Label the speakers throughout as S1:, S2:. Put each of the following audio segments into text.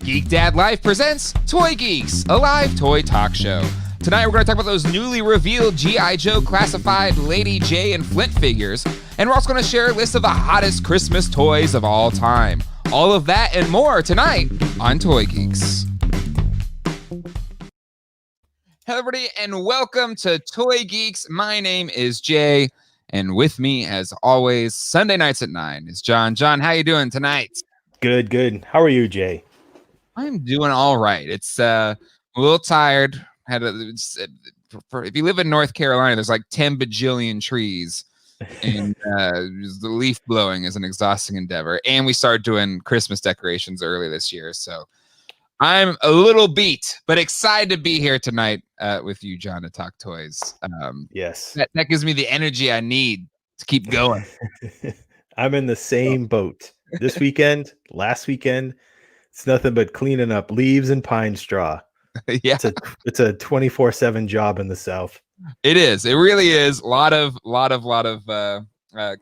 S1: Geek Dad Live presents Toy Geeks, a live toy talk show. Tonight we're going to talk about those newly revealed G.I. Joe classified Lady J and Flint figures, and we're also going to share a list of the hottest Christmas toys of all time. All of that and more tonight on Toy Geeks. Hello everybody and welcome to Toy Geeks. My name is Jay, and with me as always, Sunday nights at 9 is John. John, how you doing tonight?
S2: Good. How are you, Jay?
S1: I'm doing all right. It's a little tired. If you live in North Carolina, there's like 10 bajillion trees, and the leaf blowing is an exhausting endeavor. And we started doing Christmas decorations early this year, so I'm a little beat, but excited to be here tonight with you, John, to talk toys.
S2: Yes.
S1: That gives me the energy I need to keep going.
S2: I'm in the same boat. This weekend, last weekend, it's nothing but cleaning up leaves and pine straw.
S1: Yeah,
S2: it's a 24/7 job in the South.
S1: It is. It really is. A lot of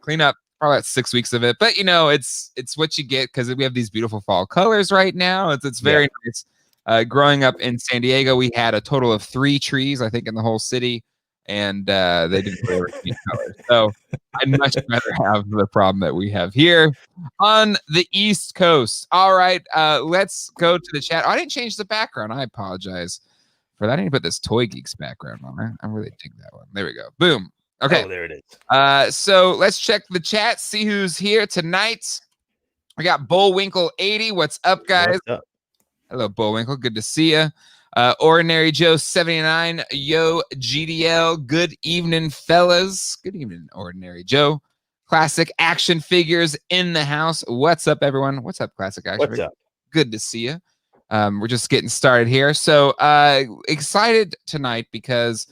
S1: cleanup. Probably about 6 weeks of it, but you know, it's what you get because we have these beautiful fall colors right now. It's very nice. Growing up in San Diego, we had a total of 3 trees, I think, in the whole city, and they didn't really ever change colors. So I'd much rather have the problem that we have here on the East Coast. All right, let's go to the chat. Oh, I didn't change the background. I apologize for that. I need to put this Toy Geeks background on. I really dig that one. There we go. Boom. Okay.
S2: Oh, there it is.
S1: So let's check the chat, see who's here tonight. We got Bullwinkle 80. What's up, guys?
S2: What's up?
S1: Hello, Bullwinkle. Good to see you. Ordinary Joe 79. Yo, GDL. Good evening, fellas. Good evening, Ordinary Joe. Classic Action Figures in the house. What's up, everyone? What's up, Classic Action Figures?
S2: What's up?
S1: Good to see you. We're just getting started here. So excited tonight because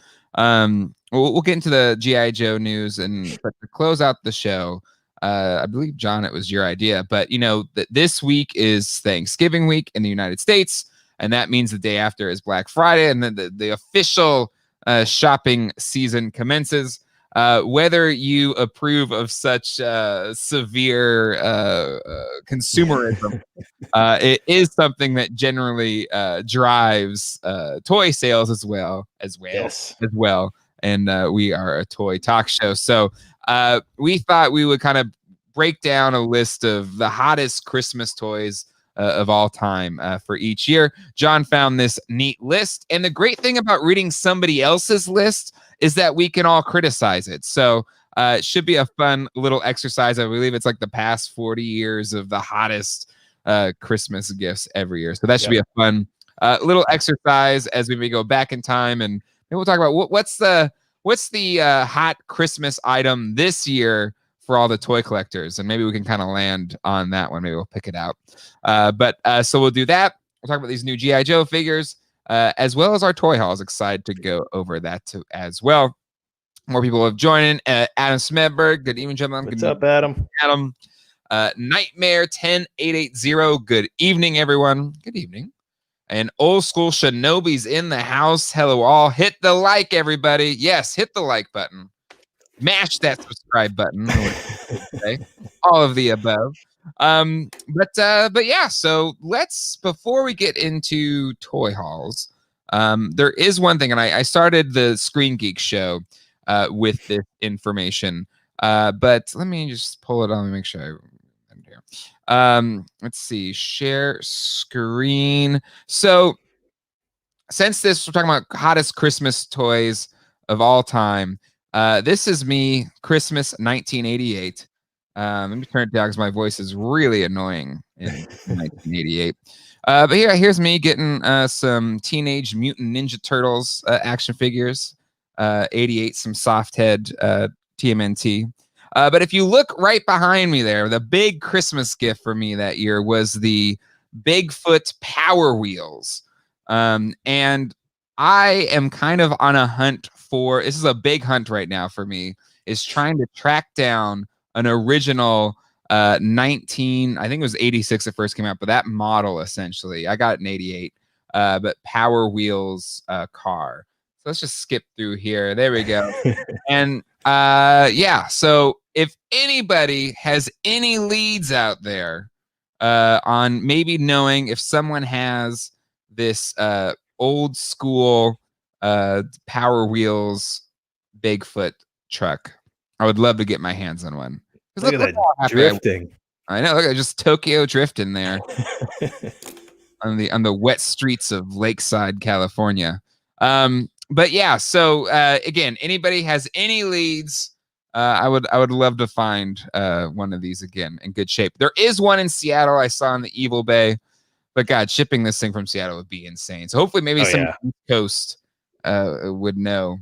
S1: we'll get into the G.I. Joe news, but to close out the show, I believe, John, it was your idea, but you know that this week is Thanksgiving week in the United States, and that means the day after is Black Friday, and then the official shopping season commences. Whether you approve of such severe consumerism, it is something that generally drives toy sales as well.
S2: Yes.
S1: And we are a toy talk show. So we thought we would kind of break down a list of the hottest Christmas toys of all time for each year. John found this neat list. And the great thing about reading somebody else's list is that we can all criticize it. So it should be a fun little exercise. I believe it's like the past 40 years of the hottest Christmas gifts every year. So that should be a fun little exercise as we may go back in time, and maybe we'll talk about what's the hot Christmas item this year for all the toy collectors, and maybe we can kind of land on that one. Maybe we'll pick it out. So we'll do that. We'll talk about these new G.I. Joe figures, as well as our toy hauls. Excited to go over that too as well. More people have joined in. Adam Smedberg, good evening, gentlemen.
S2: What's up, Adam?
S1: Adam. Nightmare 10880. Good evening, everyone. Good evening. And Old School Shinobi's in the house. Hello, all. Hit the like, everybody. Yes, hit the like button. Mash that subscribe button. All of the above. But yeah, so before we get into toy hauls, there is one thing, and I started the Screen Geek show with this information. But let me just pull it on and make sure I'm here. Let's see, share screen. So since we're talking about hottest Christmas toys of all time, this is me, Christmas 1988. Let me turn it down because my voice is really annoying in 1988. But here's me getting some Teenage Mutant Ninja Turtles action figures. 88, some soft head TMNT. But if you look right behind me there, the big Christmas gift for me that year was the Bigfoot Power Wheels. And I am kind of on a hunt for, this is a big hunt right now for me, is trying to track down an original I think it was 86 it first came out, but that model essentially, I got it in 88, but Power Wheels car. So let's just skip through here. There we go. And yeah, so if anybody has any leads out there on maybe knowing if someone has this old school Power Wheels Bigfoot truck. I would love to get my hands on one.
S2: Look at that
S1: how happy
S2: drifting.
S1: I know. Look at just Tokyo drifting there on the wet streets of Lakeside, California. But yeah, so again, anybody has any leads, I would love to find one of these again in good shape. There is one in Seattle I saw in the Evil Bay, but God, shipping this thing from Seattle would be insane. So hopefully maybe some East Coast would know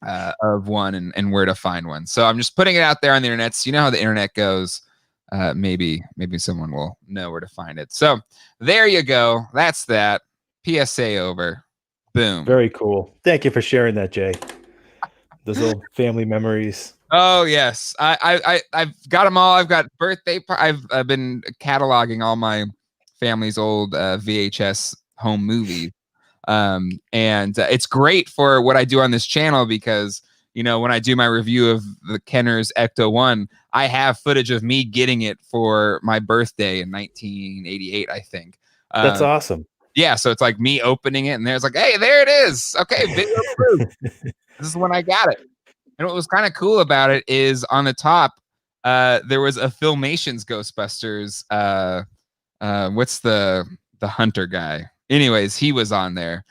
S1: of one and where to find one. So I'm just putting it out there on the internet. So you know how the internet goes. Maybe someone will know where to find it. So there you go. That's that. PSA over. Boom.
S2: Very cool. Thank you for sharing that, Jay. Those old family memories.
S1: Oh yes, I've got them all. I've got birthday. I've been cataloging all my family's old VHS home movies, and it's great for what I do on this channel because when I do my review of the Kenner's Ecto 1, I have footage of me getting it for my birthday in 1988, I think.
S2: That's awesome.
S1: Yeah, so it's like me opening it, and there's like, hey, there it is. Okay, video proof. This is when I got it. And what was kind of cool about it is on the top, there was a Filmations Ghostbusters. What's the hunter guy? Anyways, he was on there.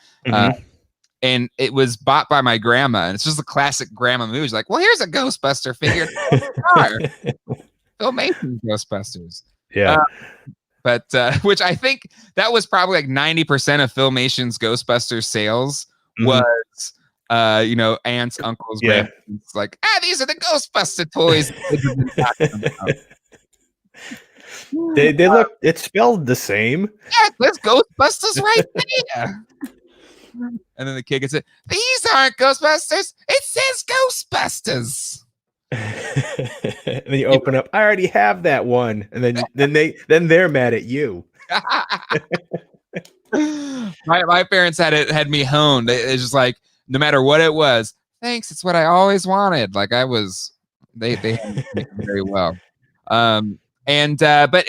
S1: And it was bought by my grandma. And it's just a classic grandma movie. She's like, well, here's a Ghostbuster figure. Filmations Ghostbusters.
S2: Yeah.
S1: But which I think that was probably like 90% of Filmations Ghostbusters sales was aunts, uncles, grandparents, like, these are the Ghostbuster toys.
S2: they look, it's spelled the same.
S1: Yeah, there's Ghostbusters right there. And then the kid gets it. These aren't Ghostbusters. It says Ghostbusters.
S2: And then you open up. I already have that one, and then they're mad at you.
S1: my parents had me honed. It's just like no matter what it was, thanks. It's what I always wanted. Like they handled it very well. But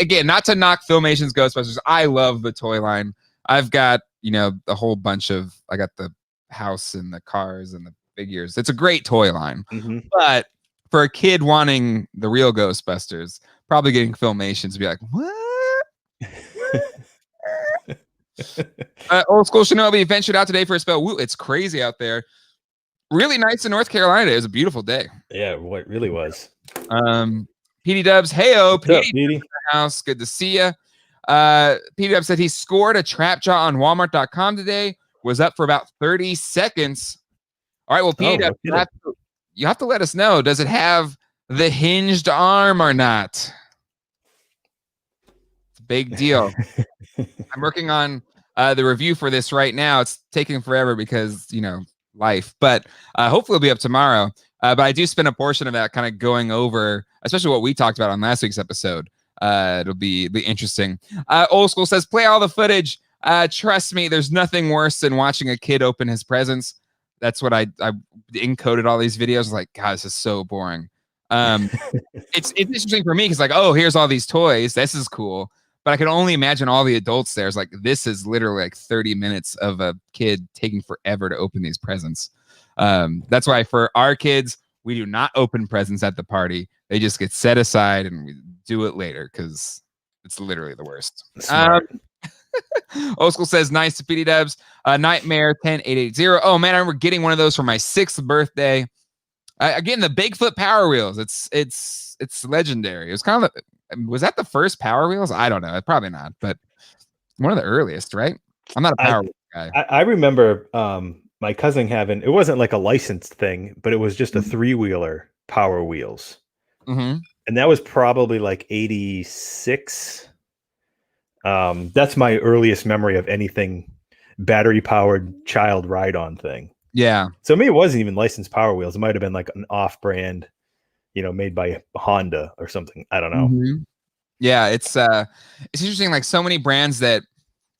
S1: again, not to knock Filmations Ghostbusters. I love the toy line. I've got a whole bunch of. I got the house and the cars and the figures. It's a great toy line, but for a kid wanting the real Ghostbusters, probably getting Filmations would be like, what? Old School Shinobi ventured out today for a spell. Woo, it's crazy out there. Really nice in North Carolina. It was a beautiful day.
S2: Yeah, it really was.
S1: PD Dubs, heyo, PD in the house. Good to see you. PD Dubs said he scored a trap jaw on Walmart.com today. Was up for about 30 seconds. All right, well, PD Dubs, you have to let us know. Does it have the hinged arm or not? It's a big deal. I'm working on the review for this right now. It's taking forever because, life. But hopefully it'll be up tomorrow. But I do spend a portion of that kind of going over, especially what we talked about on last week's episode. It'll be interesting. Old School says, play all the footage. Trust me, there's nothing worse than watching a kid open his presents. That's what I encoded all these videos. Like, God, this is so boring. It's interesting for me because like, oh, here's all these toys. This is cool. But I can only imagine all the adults there. It's like, this is literally like 30 minutes of a kid taking forever to open these presents. That's why for our kids, we do not open presents at the party. They just get set aside and we do it later because it's literally the worst. Old School says, nice to PD Dubs. Nightmare 10880. Oh man, I remember getting one of those for my 6th birthday. Again, the Bigfoot Power Wheels. It's legendary. It was kind of was that the first Power Wheels? I don't know. Probably not, but one of the earliest, right? I'm not a Power Wheel guy.
S2: I remember my cousin having, it wasn't like a licensed thing, but it was just a 3-wheeler Power Wheels. And that was probably like 86. That's my earliest memory of anything battery powered child ride on thing.
S1: Yeah.
S2: So maybe it wasn't even licensed Power Wheels. It might have been like an off brand, made by Honda or something. I don't know.
S1: Yeah. It's interesting. Like so many brands that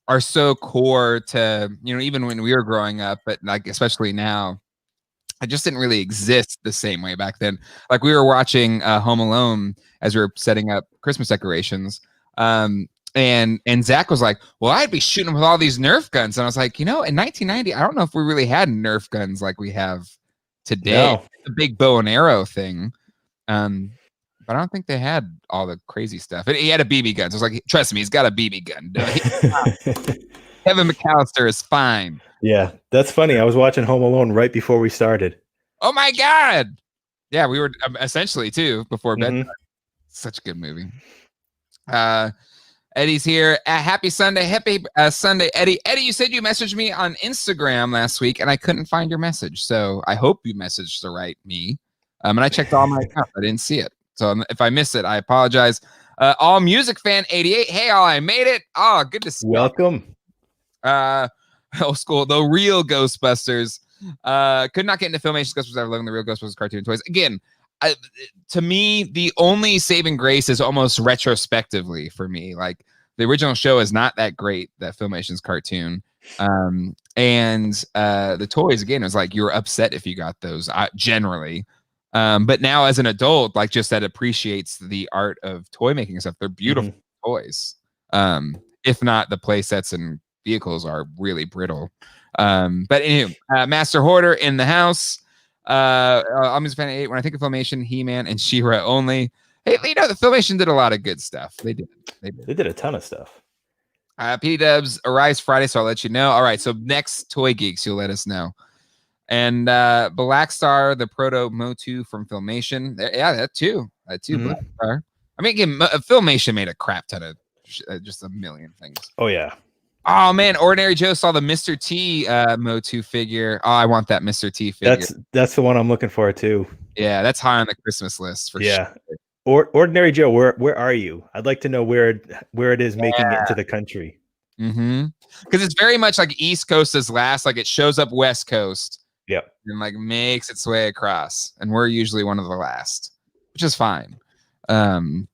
S1: are so core to, even when we were growing up, but like, especially now, it just didn't really exist the same way back then. Like we were watching Home Alone as we were setting up Christmas decorations. And Zach was like, well, I'd be shooting with all these Nerf guns. And I was like, in 1990, I don't know if we really had Nerf guns like we have today.
S2: No.
S1: The big bow and arrow thing. But I don't think they had all the crazy stuff. He had a BB gun. So I was like, trust me, he's got a BB gun. Kevin McAllister is fine.
S2: Yeah, that's funny. I was watching Home Alone right before we started.
S1: Oh my God. Yeah, we were essentially too before bedtime. Such a good movie. Eddie's here. Happy Sunday. Happy Sunday, Eddie. Eddie, you said you messaged me on Instagram last week and I couldn't find your message. So I hope you messaged the right me. And I checked all my accounts. I didn't see it. So if I miss it, I apologize. All Music Fan 88. Hey, all, I made it. Oh, good to see you.
S2: Welcome.
S1: Old school. The real Ghostbusters. Could not get into Filmation's Ghostbusters after loving the real Ghostbusters cartoon toys. Again, to me, the only saving grace is almost retrospectively for me. Like the original show is not that great, that Filmation's cartoon. And the toys, again, it was like you're upset if you got those generally. But now as an adult, like just that appreciates the art of toy making and stuff. They're beautiful toys. If not, the play sets and vehicles are really brittle. But anyway, Master Hoarder in the house. I'm just fan of 8. When I think of Filmation, He-Man and She-Ra only. Hey, the Filmation did a lot of good stuff. They did
S2: a ton of stuff.
S1: P-Dubs Arise Friday, so I'll let you know. All right, so next Toy Geeks, you'll let us know. And Black Star, the Proto Motu from Filmation. Yeah, that too. Black Star. I mean, again, Filmation made a crap ton of just a million things.
S2: Oh, yeah.
S1: Oh, man. Ordinary Joe saw the Mr. T Motu figure. Oh, I want that Mr. T figure.
S2: That's the one I'm looking for, too.
S1: Yeah, that's high on the Christmas list for sure.
S2: Ordinary Joe, where are you? I'd like to know where it is making it into the country.
S1: Because it's very much like East Coast is last. Like it shows up West Coast.
S2: Yep.
S1: And like makes its way across. And we're usually one of the last, which is fine. And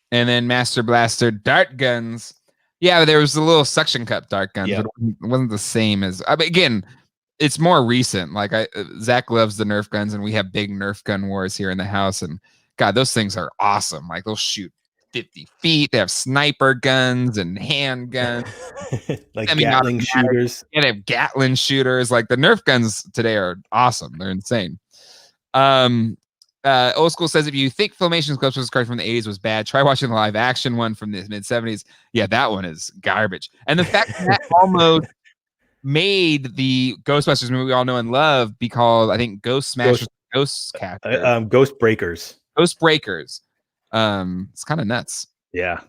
S1: then Master Blaster dart guns. Yeah, there was a little suction cup dart guns. But it wasn't the same as. I mean, again, it's more recent. Like Zach loves the Nerf guns, and we have big Nerf gun wars here in the house. And God, those things are awesome. Like they'll shoot 50 feet. They have sniper guns and handguns,
S2: like Gatling shooters.
S1: Yeah, they have Gatling shooters. Like the Nerf guns today are awesome. They're insane. Old School says if you think Filmation's Ghostbusters card from the 80s was bad, try watching the live action one from the mid 70s. Yeah, that one is garbage. And the fact that almost made the Ghostbusters movie we all know and love be called, I think, Ghost Smashers, Ghost
S2: Breakers.
S1: Ghost Breakers. It's kind of nuts.
S2: Yeah.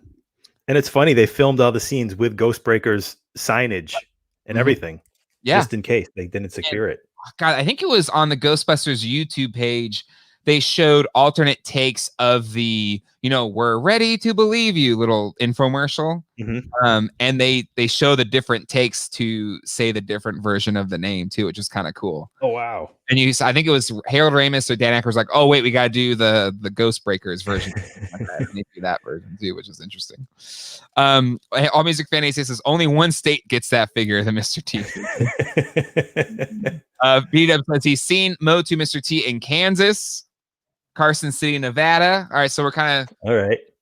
S2: And it's funny, they filmed all the scenes with Ghost Breakers signage and everything.
S1: Yeah.
S2: Just in case they didn't secure it.
S1: God, I think it was on the Ghostbusters YouTube page. They showed alternate takes of the, we're ready to believe you little infomercial. And they show the different takes to say the different version of the name too, which is kind of cool.
S2: Oh, wow.
S1: And I think it was Harold Ramis or Dan Aykroyd was like, oh, wait, we got to do the Ghost Breakers version. And they do that version too, which is interesting. All Music Fan says only one state gets that figure, the Mr. T figure. B-Dub says he's seen Motu Mr. T in Kansas. Carson City, Nevada. All right, so we're kind of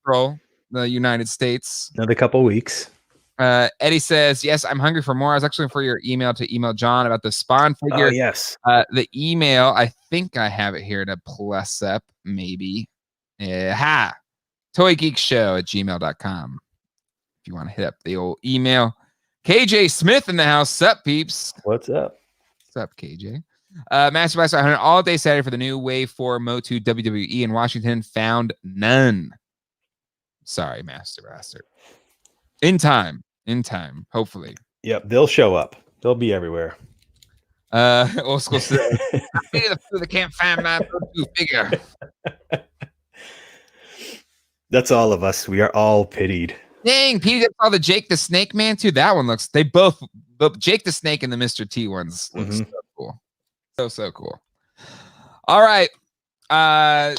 S1: roll the United States.
S2: Another couple weeks.
S1: Eddie says, yes, I'm hungry for more. I was actually for your email to email John about the Spawn figure.
S2: Oh, yes.
S1: The email, I think I have it here to plus up, maybe. toygeekshow@gmail.com. If you want to hit up the old email. KJ Smith in the house. Sup, peeps?
S2: What's up?
S1: What's up, KJ? Master Blaster 100 all day Saturday for the new Wave 4 Motu WWE in Washington. Found none. Sorry, Master Blaster. In time, hopefully.
S2: Yep, they'll show up. They'll be everywhere.
S1: Old School says, I can't find my Motu figure.
S2: That's all of us. We are all pitied.
S1: Dang, Peter saw the Jake the Snake Man too. That one looks. They both Jake the Snake and the Mr. T ones look so cool. So cool. All right.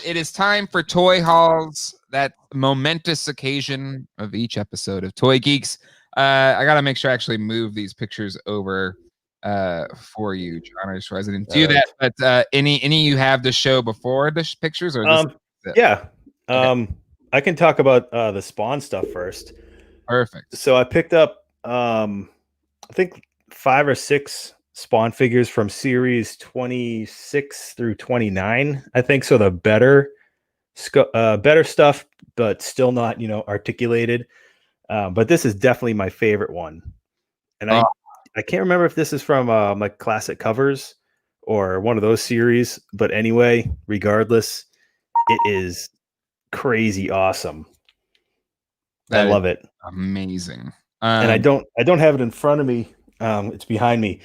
S1: It is time for Toy Hauls, that momentous occasion of each episode of Toy Geeks. I got to make sure I actually move these pictures over for you, John. I just realized I didn't do that. But any you have to show before the pictures? Or
S2: yeah.
S1: Okay.
S2: I can talk about the Spawn stuff first.
S1: Perfect.
S2: So I picked up, I think 5 or 6 Spawn figures from series 26 through 29. I think so. The better stuff, but still not, articulated. But this is definitely my favorite one, and
S1: Oh,
S2: I can't remember if this is from like classic covers or one of those series. But anyway, regardless, it is crazy awesome. I
S1: that is
S2: love it.
S1: amazing.
S2: And I don't have it in front of me. It's behind me.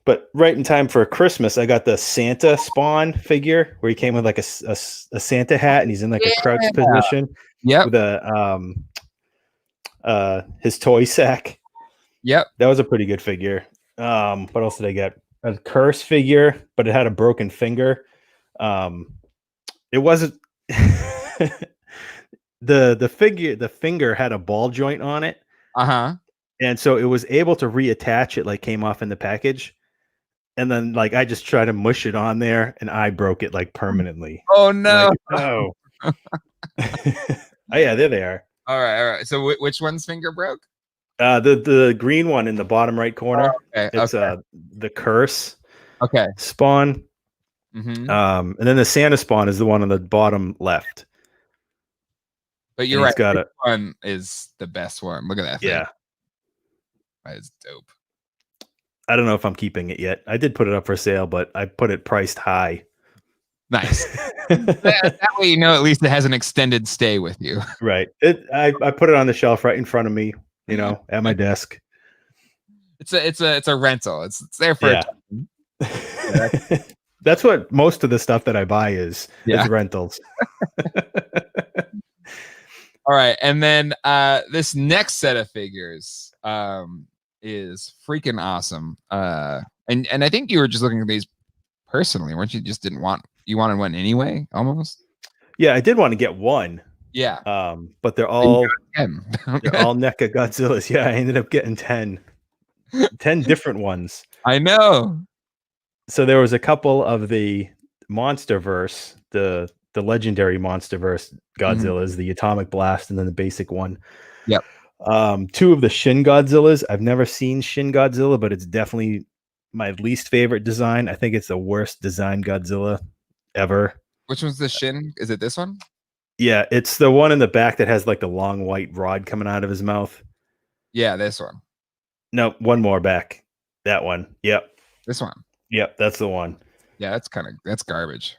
S2: But right in time for Christmas, I got the Santa Spawn figure where he came with like a Santa hat and he's in like a crouch
S1: Yeah.
S2: position
S1: Yep.
S2: with his toy sack.
S1: Yep.
S2: That was a pretty good figure. What else did I get? A curse figure, but it had a broken finger. It wasn't the finger had a ball joint on it.
S1: Uh-huh.
S2: And so it was able to reattach it, like came off in the package. And then like I just tried to mush it on there and I broke it like permanently.
S1: Oh no.
S2: Like, oh. Oh yeah, there they are.
S1: All right. So which one's finger broke?
S2: The green one in the bottom right corner.
S1: Okay.
S2: It's the curse
S1: Okay.
S2: Spawn.
S1: Mm-hmm.
S2: And then the Santa Spawn is the one on the bottom left.
S1: But you're
S2: And
S1: right.
S2: he's got
S1: This one is the best one. Look at that thing.
S2: Yeah.
S1: That is dope.
S2: I don't know if I'm keeping it yet. I did put it up for sale, but I put it priced high.
S1: Nice. that way you know at least it has an extended stay with you.
S2: Right. I put it on the shelf right in front of me, at my desk.
S1: It's a rental. It's there for
S2: Yeah. That's what most of the stuff that I buy is.
S1: Yeah.
S2: It's rentals.
S1: All right. And then this next set of figures is freaking awesome. And I think you were just looking at these personally, weren't you? Just you wanted one anyway, almost.
S2: Yeah, I did want to get one.
S1: Yeah.
S2: But they're all
S1: they're
S2: all NECA Godzillas. Yeah, I ended up getting 10 different ones.
S1: I know.
S2: So there was a couple of the Monsterverse, the legendary Monsterverse Godzillas, the Atomic Blast, and then the basic one.
S1: Yep.
S2: 2 of the Shin Godzillas. I've never seen Shin Godzilla, but it's definitely my least favorite design. I think it's the worst design Godzilla ever.
S1: Which one's the Shin? Is it this one?
S2: Yeah, it's the one in the back that has like the long white rod coming out of his mouth.
S1: Yeah, this one.
S2: No, one more back. That one. Yep.
S1: This one.
S2: Yep, that's the one.
S1: Yeah, that's garbage.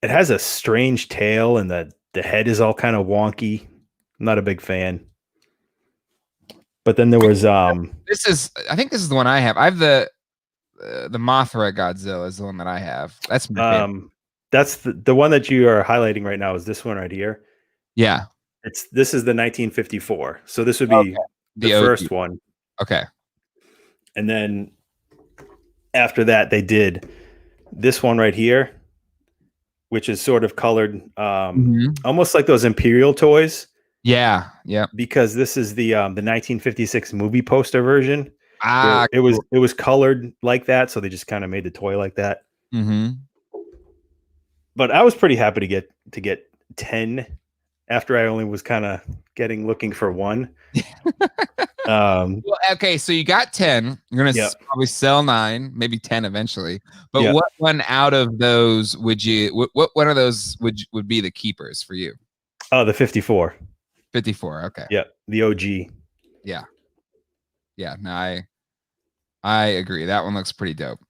S2: It has a strange tail and the head is all kind of wonky. I'm not a big fan. But then there was
S1: I think this is the one I have. I have the Mothra Godzilla is the one that I have. That's my favorite.
S2: That's the one that you are highlighting right now is this one right here.
S1: Yeah.
S2: This is the 1954. So this would be the first one.
S1: Okay.
S2: And then after that they did this one right here, which is sort of colored almost like those Imperial toys.
S1: Yeah. Yeah.
S2: Because this is the 1956 movie poster version. It
S1: cool.
S2: was colored like that, so they just kind of made the toy like that.
S1: Mm-hmm.
S2: But I was pretty happy to get 10 after I only was kind of looking for one.
S1: Well, okay, so you got 10. You're gonna probably sell 9, maybe 10 eventually. But what one out of those would you? What one of those would be the keepers for you?
S2: Oh, the 54.
S1: 54. Okay.
S2: Yeah, the OG.
S1: Yeah. Yeah. No, I agree. That one looks pretty dope.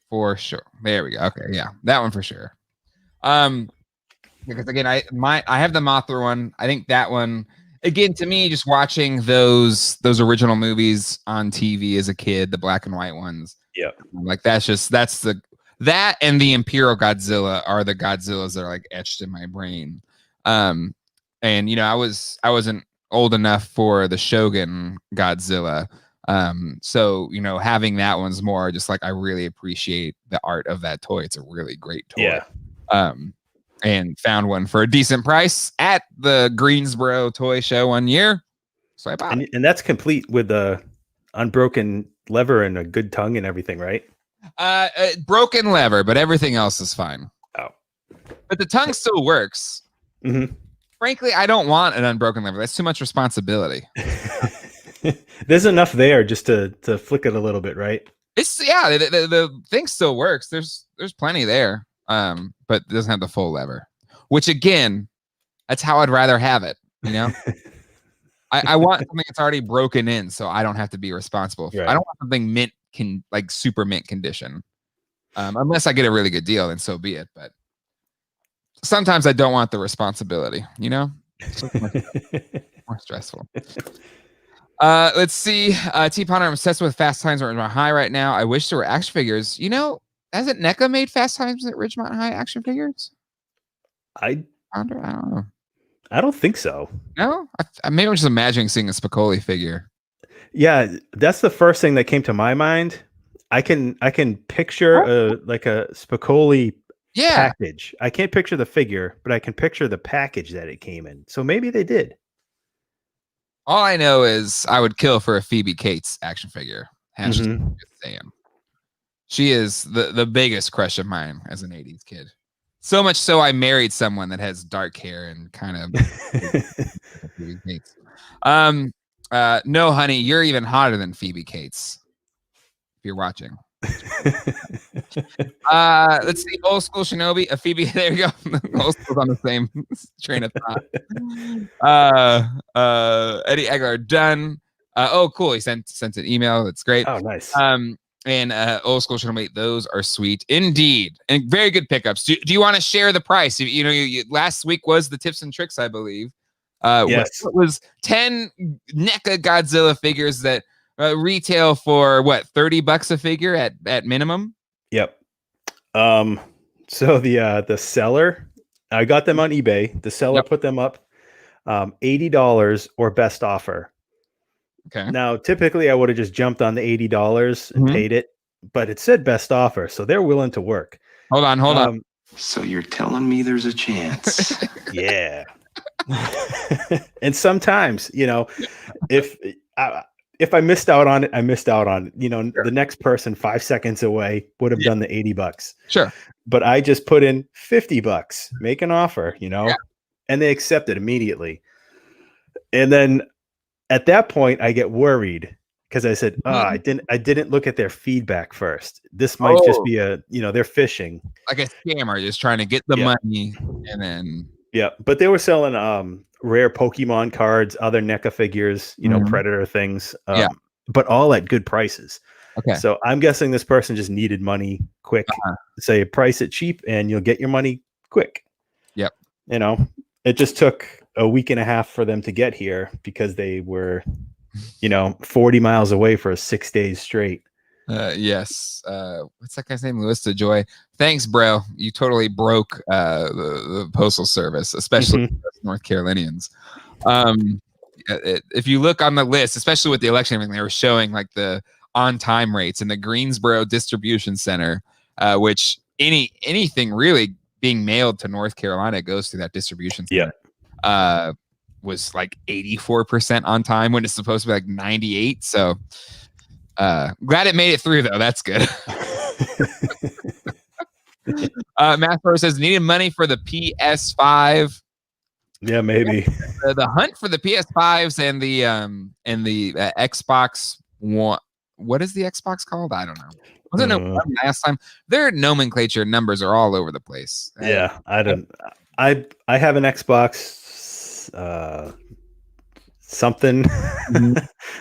S1: For sure. There we go. Okay. Yeah, that one for sure. Because again, I have the Mothra one. I think that one. Again, to me, just watching those original movies on TV as a kid, the black and white ones.
S2: Yeah.
S1: Like that and the Imperial Godzilla are the Godzillas that are like etched in my brain. And I wasn't old enough for the Shogun Godzilla. So having that one's more just like I really appreciate the art of that toy. It's a really great toy.
S2: Yeah.
S1: And found one for a decent price at the Greensboro toy show one year. So I bought it.
S2: And that's complete with the unbroken lever and a good tongue and everything, right?
S1: Broken lever, but everything else is fine.
S2: Oh.
S1: But the tongue still works.
S2: Mm-hmm.
S1: Frankly, I don't want an unbroken lever. That's too much responsibility.
S2: There's enough there just to flick it a little bit, right?
S1: It's the thing still works. There's plenty there, but it doesn't have the full lever. Which again, that's how I'd rather have it. You know, I want something that's already broken in, so I don't have to be responsible.
S2: Right.
S1: I don't want something like super mint condition, unless I get a really good deal, then so be it. But sometimes I don't want the responsibility. You know, it's more stressful. Let's see. T-Ponder, I'm obsessed with Fast Times at Ridgemont High right now. I wish there were action figures. You know, hasn't NECA made Fast Times at Ridgemont High action figures? I don't know.
S2: I don't think so.
S1: No? Maybe I'm just imagining seeing a Spicoli figure.
S2: Yeah, that's the first thing that came to my mind. I can picture like a Spicoli package. I can't picture the figure, but I can picture the package that it came in. So maybe they did.
S1: All I know is I would kill for a Phoebe Cates action figure. Just saying. She is the biggest crush of mine as an 80s kid. So much so I married someone that has dark hair and kind of Phoebe Cates. No, honey, you're even hotter than Phoebe Cates. If you're watching. Let's see. Old school Shinobi, a Phoebe. There you go. Old school's on the same train of thought. Eddie Aguilar done. Oh, cool. He sent an email. That's great.
S2: Oh, nice.
S1: And old school Shinobi, those are sweet indeed, and very good pickups. Do you want to share the price? You know, last week was the tips and tricks, I believe.
S2: Yes,
S1: what was 10 NECA Godzilla figures that retail for what, $30 a figure at minimum?
S2: Yep. So the seller, I got them on eBay. The seller put them up, $80 or best offer.
S1: Okay.
S2: Now, typically, I would have just jumped on the $80 and paid it, but it said best offer, so they're willing to work.
S1: Hold on.
S3: So you're telling me there's a chance?
S2: Yeah. And sometimes, you know, if I missed out on it, I missed out on it. You know, the next person 5 seconds away would have done the $80.
S1: Sure.
S2: But I just put in $50, make an offer, you know, and they accept it immediately. And then at that point, I get worried because I said, I didn't look at their feedback first. This might just be they're fishing.
S1: Like a scammer just trying to get the money and then.
S2: Yeah. But they were selling rare Pokemon cards, other NECA figures, you know, Predator things, but all at good prices.
S1: Okay.
S2: So I'm guessing this person just needed money quick. Say price it cheap and you'll get your money quick.
S1: Yep.
S2: You know, it just took a week and a half for them to get here because they were, 40 miles away for 6 days straight.
S1: Yes. What's that guy's name? Louis DeJoy. Thanks, bro. You totally broke the postal service, especially North Carolinians. If you look on the list, especially with the election and everything, they were showing like the on-time rates in the Greensboro Distribution Center, which anything really being mailed to North Carolina goes through that distribution center. Was like 84% on time when it's supposed to be like 98. So glad it made it through though. That's good. Math Pro says needed money for the PS5.
S2: Yeah, maybe
S1: the hunt for the PS5s and the Xbox One. What is the Xbox called? I don't know. Wasn't it last time? Their nomenclature numbers are all over the place.
S2: Yeah, I don't. I have an Xbox. Something.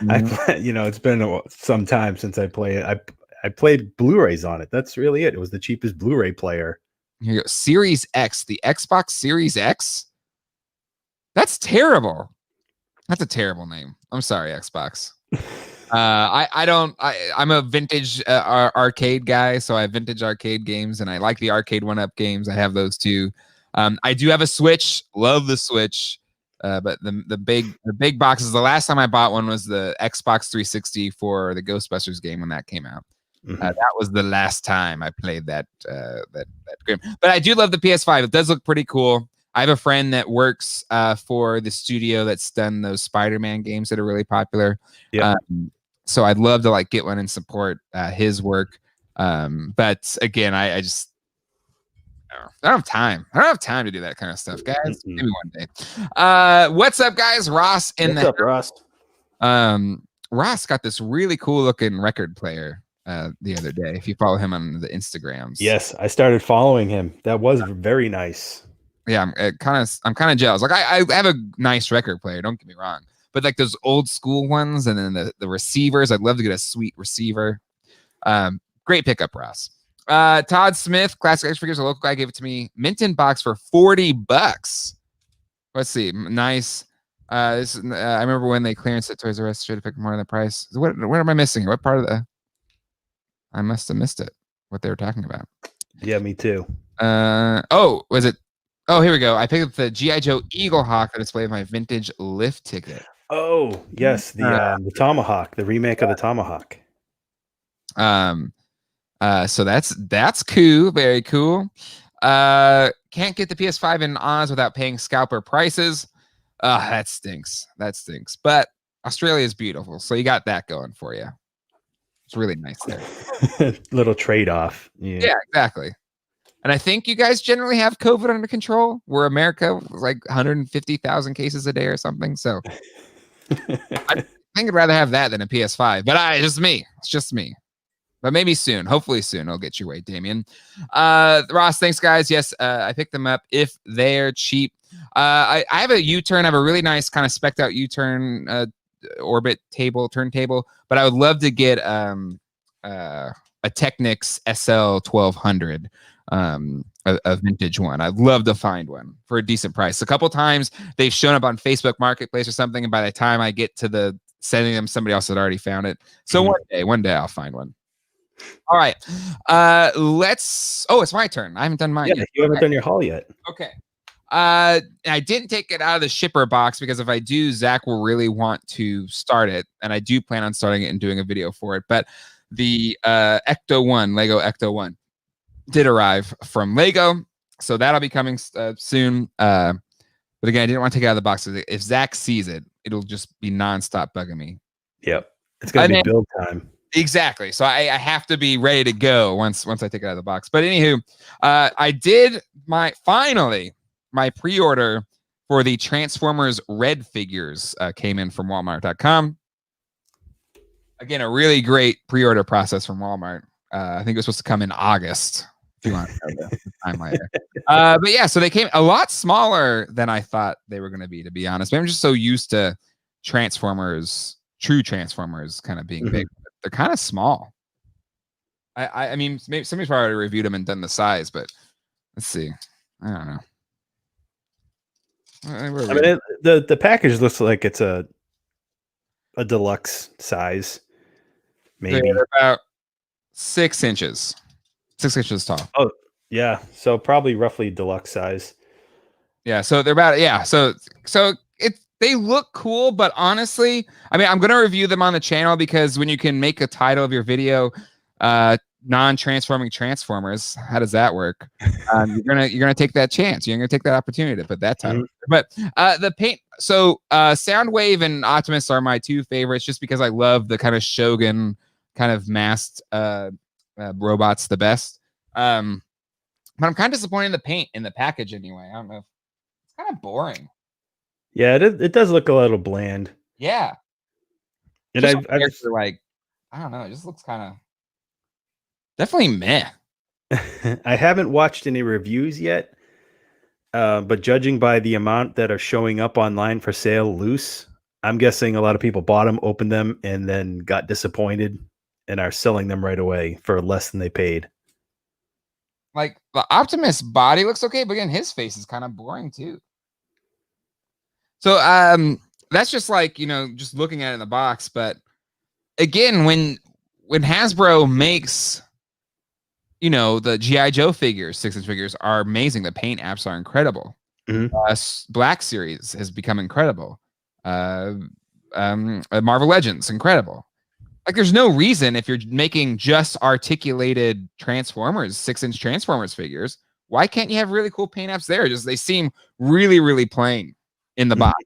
S2: It's been some time since I played it. I played Blu-rays on it. That's really it. It was the cheapest Blu-ray player. Here you go.
S1: Series X, the Xbox Series X. That's terrible. That's a terrible name. I'm sorry, Xbox. I'm a vintage arcade guy, so I have vintage arcade games, and I like the arcade 1-up games. I have those too. I do have a Switch. Love the Switch. But the big boxes. The last time I bought one was the Xbox 360 for the Ghostbusters game when that came out. That was the last time I played that game. But I do love the PS5. It does look pretty cool. I have a friend that works for the studio that's done those Spider-Man games that are really popular.
S2: Yeah.
S1: So I'd love to like get one and support his work. But again, I just I don't have time. I don't have time to do that kind of stuff, guys.
S2: Mm-mm.
S1: Maybe one day. What's up, guys? Ross in
S2: What's up, Ross?
S1: Ross got this really cool looking record player the other day. If you follow him on the Instagrams.
S2: Yes, I started following him. That was very nice.
S1: Yeah, I'm kind of jealous. Like I have a nice record player, don't get me wrong. But like those old school ones and then the receivers, I'd love to get a sweet receiver. Great pickup, Ross. Todd Smith, Classic Action Figures, a local guy, gave it to me. Mint in box for $40. Let's see. Nice. I remember when they clearance at Toys R Us, should have picked more than the price. What am I missing? What part of the? I must have missed it. What they were talking about.
S2: Yeah, me too.
S1: Was it? Oh, here we go. I picked up the G.I. Joe Eagle Hawk to display my vintage lift ticket.
S2: Oh, yes, the Tomahawk, the remake of the Tomahawk.
S1: So that's cool, very cool. Can't get the PS5 in Oz without paying scalper prices. That stinks. But Australia is beautiful, so you got that going for you. It's really nice there.
S2: Little trade-off.
S1: Yeah, exactly. And I think you guys generally have COVID under control, where America was like 150,000 cases a day or something. So I think I'd rather have that than a PS5. But it's just me. But maybe soon. Hopefully soon I'll get your way, Damien. Ross, thanks, guys. Yes, I picked them up if they're cheap. I have a U-turn. I have a really nice kind of specced out U-turn orbit turntable, but I would love to get a Technics SL 1200. A vintage one. I'd love to find one for a decent price. A couple times they've shown up on Facebook Marketplace or something, and by the time I get to the sending them, somebody else had already found it. So one day I'll find one. All right. It's my turn. I haven't done mine yet.
S2: You haven't done your haul yet.
S1: Okay. I didn't take it out of the shipper box because if I do, Zach will really want to start it, and I do plan on starting it and doing a video for it. But the Ecto 1, Lego Ecto 1 did arrive from Lego, so that'll be coming soon. But again, I didn't want to take it out of the box. If Zach sees it, it'll just be nonstop bugging me.
S2: Yep, it's gonna be build time.
S1: Exactly. So I have to be ready to go once I take it out of the box. But anywho, I did my pre-order for the Transformers Red figures came in from Walmart.com. Again, a really great pre-order process from Walmart. I think it was supposed to come in August. If you want to know the time later. But yeah, so they came a lot smaller than I thought they were going to be honest. Maybe I'm just so used to Transformers, true Transformers kind of being big. They're kind of small. I mean, maybe somebody's probably already reviewed them and done the size, but let's see. I don't know.
S2: I mean, the package looks like it's a deluxe size. Maybe
S1: they're about 6 inches. 6 inches tall.
S2: Oh, yeah. So probably roughly deluxe size.
S1: Yeah. So they're about So they look cool, but honestly, I mean, I'm gonna review them on the channel because when you can make a title of your video, non-transforming Transformers, how does that work? You're gonna take that chance. You're gonna take that opportunity to put that title. But the paint. So Soundwave and Optimus are my two favorites, just because I love the kind of Shogun kind of masked robots the best. But I'm kind of disappointed in the paint in the package anyway. I don't know. It's kind of boring.
S2: Yeah, it does look a little bland.
S1: Yeah.
S2: And
S1: I like, I don't know. It just looks kind of definitely meh.
S2: I haven't watched any reviews yet, but judging by the amount that are showing up online for sale loose, I'm guessing a lot of people bought them, opened them, and then got disappointed and are selling them right away for less than they paid.
S1: Like the Optimus body looks okay, but again, his face is kind of boring too. So that's just like, just looking at it in the box. But again, when Hasbro makes, the G.I. Joe figures, 6-inch figures are amazing. The paint apps are incredible. Black Series has become incredible. Marvel Legends, incredible. Like, there's no reason if you're making just articulated Transformers, 6-inch Transformers figures, why can't you have really cool paint apps there? Just they seem really, really plain in the box.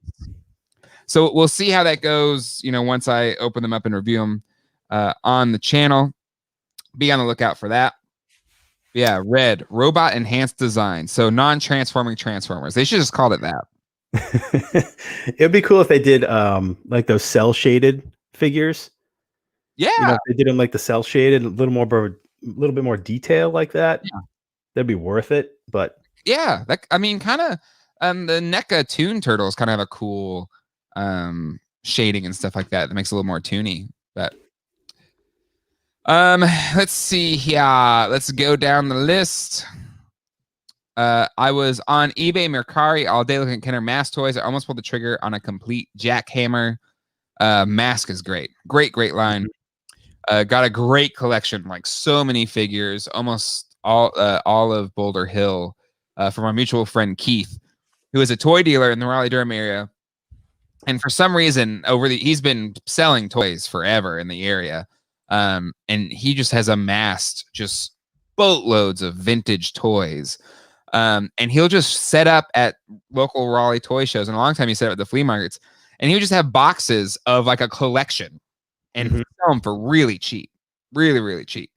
S1: So we'll see how that goes, once I open them up and review them on the channel. Be on the lookout for that. Yeah, red robot enhanced design. So non-transforming Transformers. They should just called it that.
S2: It'd be cool if they did like those cell shaded figures.
S1: Yeah.
S2: If they did them like the cell shaded, a little bit more detail like that.
S1: Yeah.
S2: That'd be worth it. But
S1: yeah, I mean, kind of the NECA Toon Turtles kind of have a cool shading and stuff like that makes it a little more toony. But let's see here. Let's go down the list. I was on eBay Mercari all day looking at Kenner Mask toys. I almost pulled the trigger on a complete jackhammer. Mask is great. Great line. Got a great collection, like so many figures, almost all of Boulder Hill, from our mutual friend Keith, who is a toy dealer in the Raleigh-Durham area. And for some reason, he's been selling toys forever in the area. And he just has amassed just boatloads of vintage toys. And he'll just set up at local Raleigh toy shows. And a long time he set up at the flea markets. And he would just have boxes of like a collection and sell them for really cheap. Really, really cheap.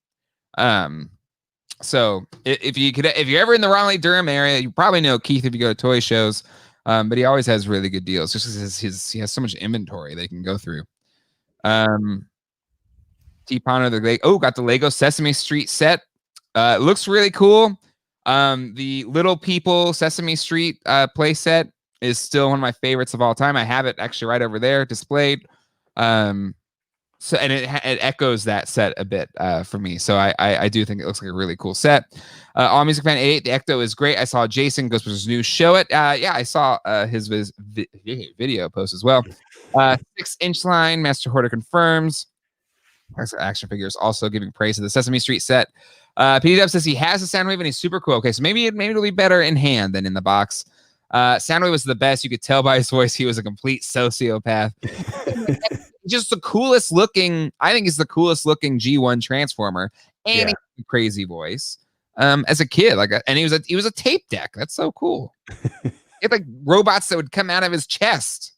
S1: So if you're ever in the Raleigh-Durham area, you probably know Keith if you go to toy shows. But he always has really good deals just because he has so much inventory they can go through. T-Ponder, got the Lego Sesame Street set. It looks really cool. The Little People Sesame Street play set is still one of my favorites of all time. I have it actually right over there displayed. So and it echoes that set a bit for me. So I do think it looks like a really cool set. All Music Fan 88, the Ecto is great. I saw Jason Ghostbusters News show it. Yeah, I saw his video post as well. 6-inch line, Master Hoarder confirms. Action figures also giving praise to the Sesame Street set. P-Dub says he has a Soundwave and he's super cool. Okay, so maybe it'll be better in hand than in the box. Soundwave was the best. You could tell by his voice he was a complete sociopath. Just the coolest looking. I think he's the coolest looking G1 Transformer, and he has a crazy voice. As a kid, and he was a tape deck. That's so cool. He had like robots that would come out of his chest.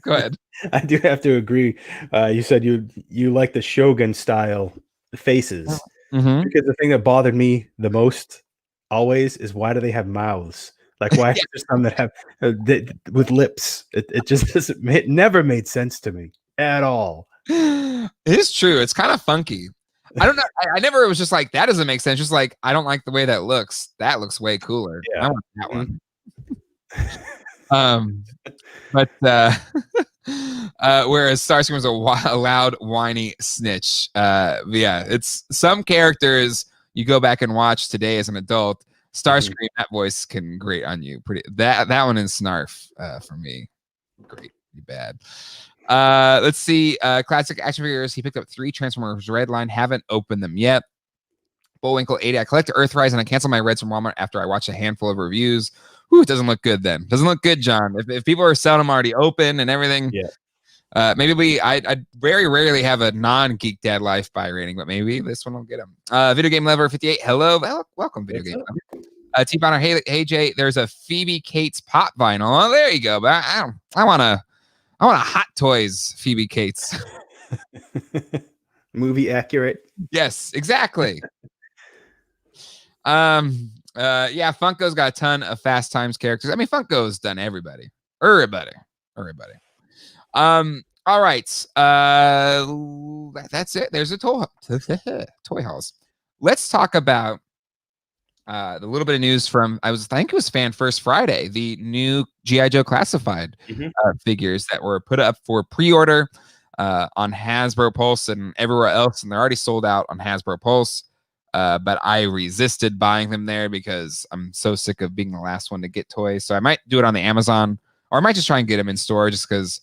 S1: Go ahead.
S2: I do have to agree. You said you like the Shogun style faces, because the thing that bothered me the most always is, why do they have mouths? Like, why are there some that have with lips? It just doesn't. It never made sense to me at all.
S1: It's true. It's kind of funky. I don't know. I never was just like, that doesn't make sense. Just like, I don't like the way that looks. That looks way cooler. Yeah. I want that one. But whereas Starscream was a loud, whiny snitch. Yeah, it's some characters you go back and watch today as an adult. Starscream, that voice can grate on you pretty. That one in Snarf for me, great, pretty bad. Let's see. Classic action figures. He picked up 3 Transformers Red line. Haven't opened them yet. Bullwinkle 80. I collect Earthrise and I cancel my Reds from Walmart after I watch a handful of reviews. Whew, it doesn't look good then. Doesn't look good, John. If people are selling them already open and everything. Yeah. Maybe I very rarely have a non-Geek Dad Life buy rating, but maybe this one will get them. Video Game Lover 58. Hello. Welcome, Video Game Lover. T-Bonner. Hey Jay, there's a Phoebe Cates pop vinyl. Oh, there you go. But I want a Hot Toys Phoebe Cates.
S2: Movie accurate.
S1: Yes, exactly. Yeah, Funko's got a ton of Fast Times characters. I mean, Funko's done everybody. All right. That's it. There's a toy house. Let's talk about the little bit of news from I think it was Fan First Friday, the new G.I. Joe Classified figures that were put up for pre-order on Hasbro Pulse and everywhere else, and they're already sold out on Hasbro Pulse. But I resisted buying them there because I'm so sick of being the last one to get toys. So I might do it on the Amazon, or I might just try and get them in store, just because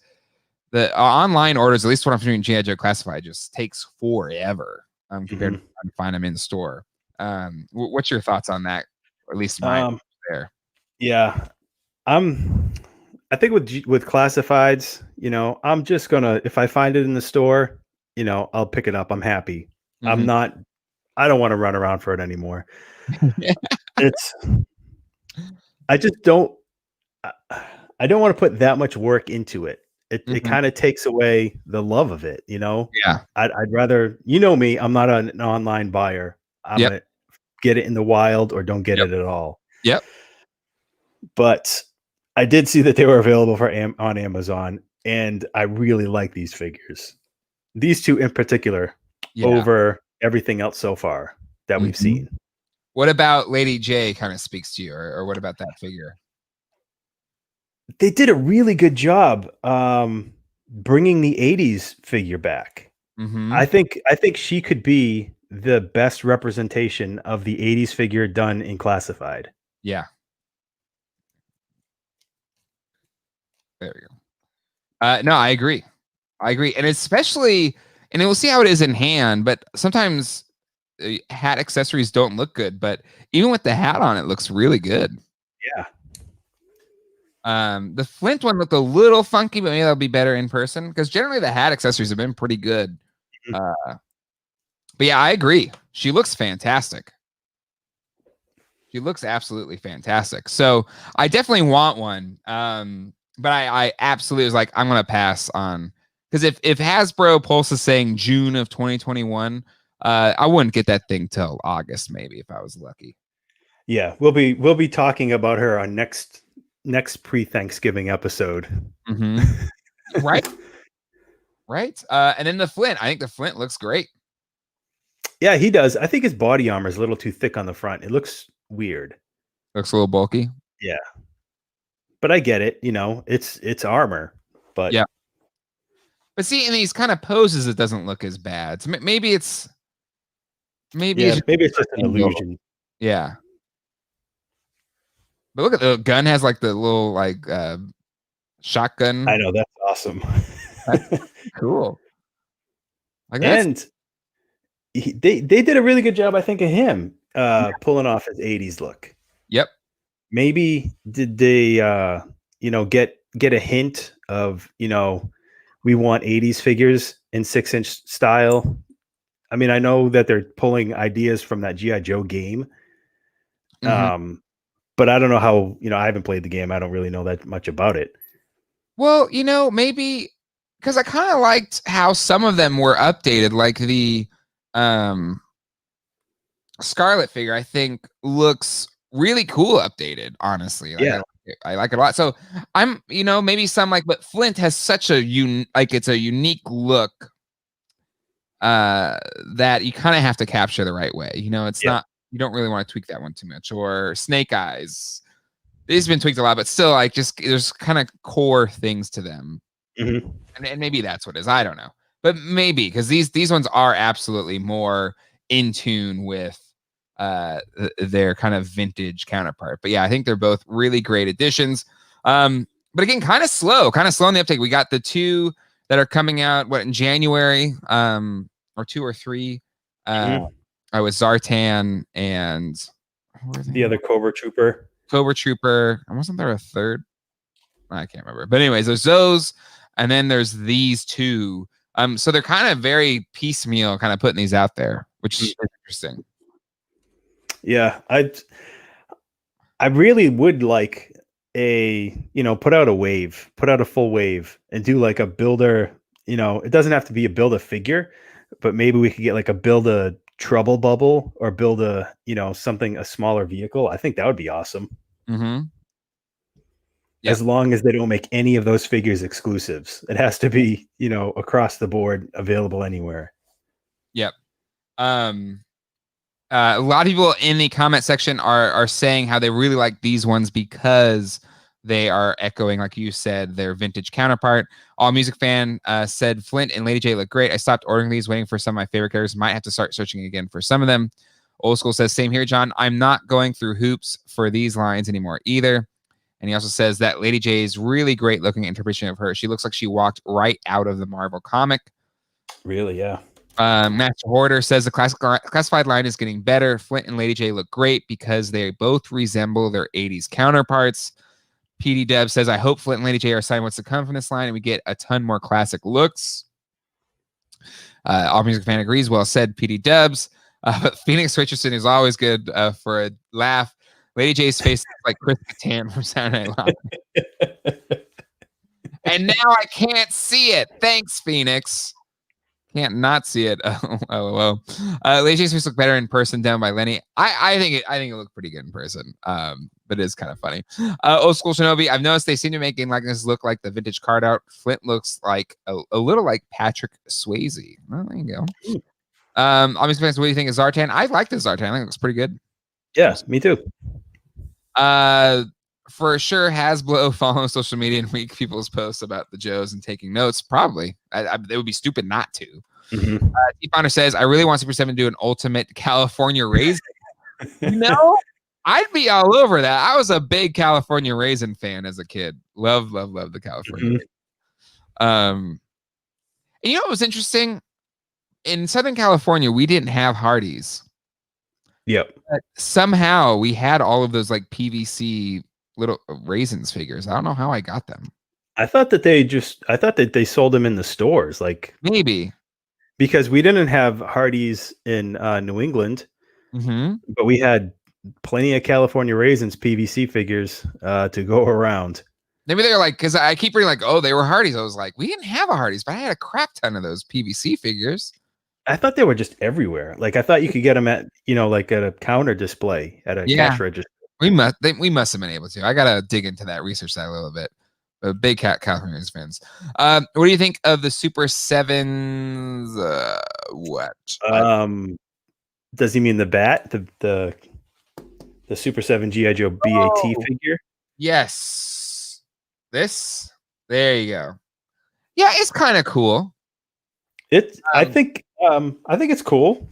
S1: the online orders, at least what I'm doing G.I. Joe Classified, just takes forever compared to trying to find them in store. What's your thoughts on that? Or at least mine there.
S2: Yeah, I think with classifieds, I'm just gonna, if I find it in the store, I'll pick it up. I'm happy. I don't want to run around for it anymore. I just don't. I don't want to put that much work into it. It kind of takes away the love of it, you know?
S1: Yeah.
S2: I'd rather, you know me, I'm not an online buyer. I'm
S1: Yep.
S2: gonna get it in the wild or don't get
S1: Yep.
S2: it at all.
S1: Yep.
S2: But I did see that they were available for on Amazon, and I really like these figures. These two in particular, over everything else so far that we've seen.
S1: What about Lady J kind of speaks to you, or what about that figure?
S2: They did a really good job bringing the 80s figure back. I think she could be the best representation of the 80s figure done in classified.
S1: Yeah. There we go. No, I agree. And especially, and we'll see how it is in hand, but sometimes hat accessories don't look good, but even with the hat on, it looks really good.
S2: Yeah.
S1: The Flint one looked a little funky, but maybe that'll be better in person, because generally the hat accessories have been pretty good. But yeah, I agree. She looks fantastic. She looks absolutely fantastic. So I definitely want one. But I absolutely was like, I'm gonna pass on, because if Hasbro Pulse is saying June of 2021, I wouldn't get that thing till August, maybe, if I was lucky.
S2: Yeah, we'll be talking about her on next pre-Thanksgiving episode.
S1: Right. Right. And then the Flint. I think the Flint looks great.
S2: Yeah, he does. I think his body armor is a little too thick on the front. It looks weird.
S1: Looks a little bulky.
S2: Yeah. But I get it, you know, it's armor. But
S1: yeah. But see, in these kind of poses, it doesn't look as bad. So maybe it's
S2: it's just an illusion.
S1: Yeah. But look at the gun has like the little like shotgun.
S2: I know, that's awesome.
S1: That's cool.
S2: Like, and they did a really good job, I think, of him pulling off his 80s look.
S1: Yep.
S2: Maybe did they get a hint of, we want 80s figures in 6-inch style. I mean, I know that they're pulling ideas from that G.I. Joe game. But I don't know how, I haven't played the game. I don't really know that much about it.
S1: Well, maybe because I kind of liked how some of them were updated, like the Scarlet figure, I think looks really cool updated, honestly. Like, I like it a lot. So I'm, maybe some but Flint has such a it's a unique look that you kind of have to capture the right way. It's not, you don't really want to tweak that one too much. Or Snake Eyes. These have been tweaked a lot, but still, there's kind of core things to them. And maybe that's what it is. I don't know. But maybe, because these ones are absolutely more in tune with their kind of vintage counterpart. But yeah, I think they're both really great additions. But again, kind of slow in the uptake. We got the two that are coming out in January, or 2 or 3. I was Zartan and
S2: the other Cobra Trooper.
S1: And wasn't there a third? I can't remember. But anyways, there's those, and then there's these two. So they're kind of very piecemeal, kind of putting these out there, which is interesting.
S2: Yeah, I really would like put out a full wave and do like a builder. It doesn't have to be a build a figure, but maybe we could get like a build a trouble bubble or build a a smaller vehicle. I think that would be awesome. Yep. As long as they don't make any of those figures exclusives, it has to be across the board available anywhere.
S1: Yep. A lot of people in the comment section are saying how they really like these ones because they are echoing, like you said, their vintage counterpart. All Music Fan said Flint and Lady J look great. I stopped ordering these, waiting for some of my favorite characters. Might have to start searching again for some of them. Old School says, same here, John. I'm not going through hoops for these lines anymore either. And he also says that Lady J's really great looking interpretation of her. She looks like she walked right out of the Marvel comic.
S2: Really, yeah.
S1: Master Hoarder says the classified line is getting better. Flint and Lady J look great because they both resemble their 80s counterparts. PD Deb says, I hope Flint and Lady J are signed what's to come from this line and we get a ton more classic looks. All Music Fan agrees. Well said, PD Dubs. Phoenix Richardson is always good for a laugh. Lady J's face looks like Chris Kattan from Saturday Night Live. And now I can't see it. Thanks, Phoenix. Can't not see it. Oh. Lazy's face look better in person down by Lenny. I think it looked pretty good in person. But it is kind of funny. Old school Shinobi. I've noticed they seem to make likeness look like the vintage card out. Flint looks like a little like Patrick Swayze. Well, there you go. Obviously, what do you think of Zartan? I like the Zartan. I think it looks pretty good.
S2: Yeah, me too.
S1: For sure, Hasbro follow social media and read people's posts about the Joes and taking notes. Probably, it would be stupid not to.
S2: Mm-hmm.
S1: Deep Honor says, "I really want Super 7 to do an ultimate California raisin." I'd be all over that. I was a big California raisin fan as a kid. Love the California raisin. And you know what was interesting? In Southern California, we didn't have Hardee's.
S2: Yep.
S1: But somehow we had all of those like PVC little raisins figures. I don't know how I got them.
S2: I thought that they sold them in the stores, like
S1: maybe
S2: because we didn't have Hardee's in New England, but we had plenty of California raisins PVC figures to go around.
S1: Maybe they're like, because I keep reading like, oh, they were Hardee's. I was like, we didn't have a Hardee's, but I had a crap ton of those PVC figures.
S2: I thought they were just everywhere. Like I thought you could get them at, like at a counter display at a cash register.
S1: We must have been able to. I gotta dig into that, research that a little bit. But big California fans. What do you think of the Super 7's? What?
S2: Does he mean the bat? The Super 7 G.I. Joe BAT figure?
S1: Yes. This. There you go. Yeah, it's kind of cool.
S2: I think it's cool.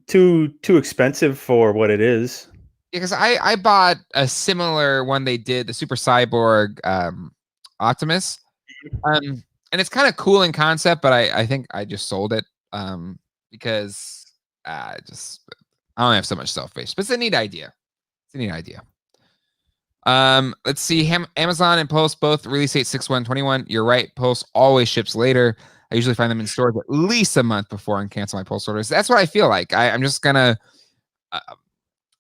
S2: Too expensive for what it is.
S1: Because I bought a similar one they did, the Super Cyborg Optimus. And it's kind of cool in concept, but I think I just sold it because I don't have so much self-face. But it's a neat idea. Let's see. Amazon and Pulse both release date 6/1/21. You're right. Pulse always ships later. I usually find them in stores at least a month before and cancel my Pulse orders. That's what I feel like. I'm just gonna,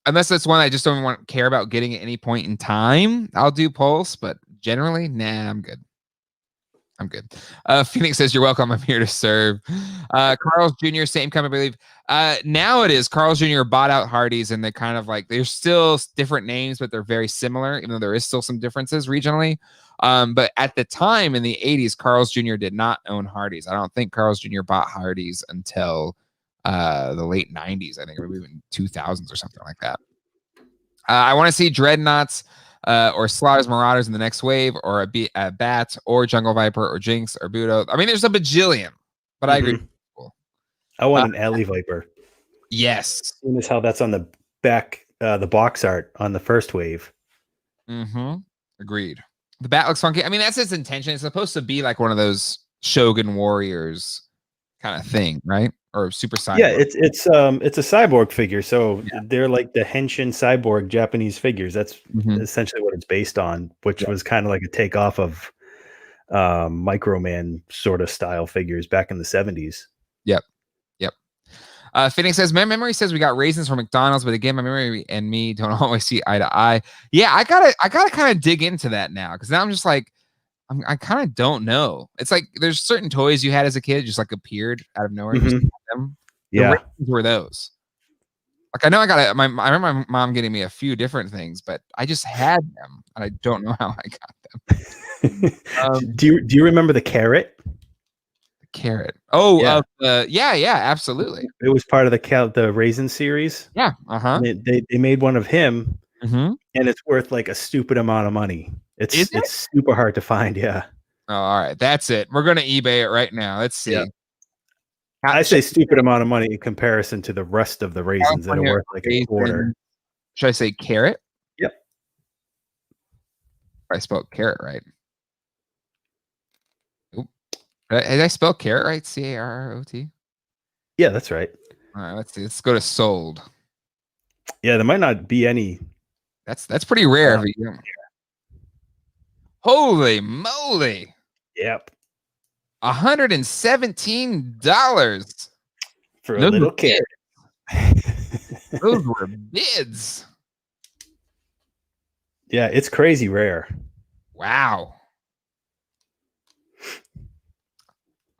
S1: unless it's one I just don't care about getting at any point in time, I'll do Pulse. But generally, nah, I'm good. Phoenix says, you're welcome. I'm here to serve. Carl's Jr., same company, I believe. Now it is. Carl's Jr. bought out Hardee's, and they're kind of like, they're still different names, but they're very similar, even though there is still some differences regionally. But at the time in the 80s, Carl's Jr. did not own Hardee's. I don't think Carl's Jr. bought Hardee's until the late 90s, I think, or even 2000s or something like that. I want to see Dreadnoughts or Slaughter's Marauders in the next wave, or a Bat, or Jungle Viper, or Jinx, or Budo. I mean, there's a bajillion, but I agree. Cool.
S2: I want an Alley Viper.
S1: Yes.
S2: Seeing as how that's on the back, the box art on the first wave.
S1: Agreed. The Bat looks funky. I mean, that's its intention. It's supposed to be like one of those Shogun Warriors kind of thing, right? Or Super Cyborg.
S2: Yeah, it's a cyborg figure, so they're like the Henshin cyborg Japanese figures. That's essentially what it's based on, which was kind of like a takeoff of Microman sort of style figures back in the 70s.
S1: Yep. Phoenix says, my memory says we got raisins from McDonald's, but again, my memory and me don't always see eye to eye. Yeah, I gotta kind of dig into that now, because now I'm just like, I kind of don't know. It's like there's certain toys you had as a kid just like appeared out of nowhere. Just them.
S2: Yeah,
S1: the were those? Like I know I remember my mom getting me a few different things, but I just had them and I don't know how I got them.
S2: Do you remember the carrot?
S1: The carrot. Oh, yeah, absolutely.
S2: It was part of the raisin series.
S1: Yeah,
S2: They made one of him, and it's worth like a stupid amount of money. It's super hard to find. Yeah.
S1: Oh, all right. That's it. We're going to eBay it right now. Let's see. Yeah.
S2: I say stupid amount of money in comparison to the rest of the raisins that are worth like a quarter.
S1: Should I say carrot?
S2: Yep.
S1: I spelled carrot right. Oop. Did I spell carrot right? CARROT?
S2: Yeah, that's right.
S1: All right. Let's see. Let's go to sold.
S2: Yeah, there might not be any.
S1: That's pretty rare. Holy moly.
S2: Yep.
S1: $117
S2: for a little carrot.
S1: Those were bids.
S2: Yeah, it's crazy rare.
S1: Wow.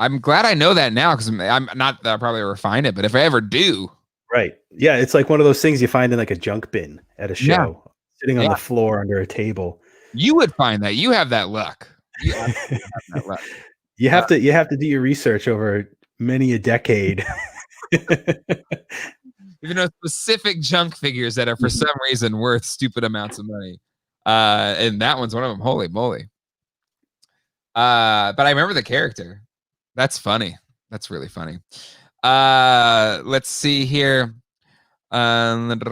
S1: I'm glad I know that now because I'm not that I'll probably refine it, but if I ever do.
S2: Right. Yeah, it's like one of those things you find in like a junk bin at a
S1: Yeah.
S2: show, sitting on the floor under a table.
S1: You would find that. You have that luck. You absolutely have that luck.
S2: You have to do your research over many a decade.
S1: Even though specific junk figures that are for some reason worth stupid amounts of money. And that one's one of them. Holy moly. But I remember the character. That's funny. That's really funny. Let's see here. What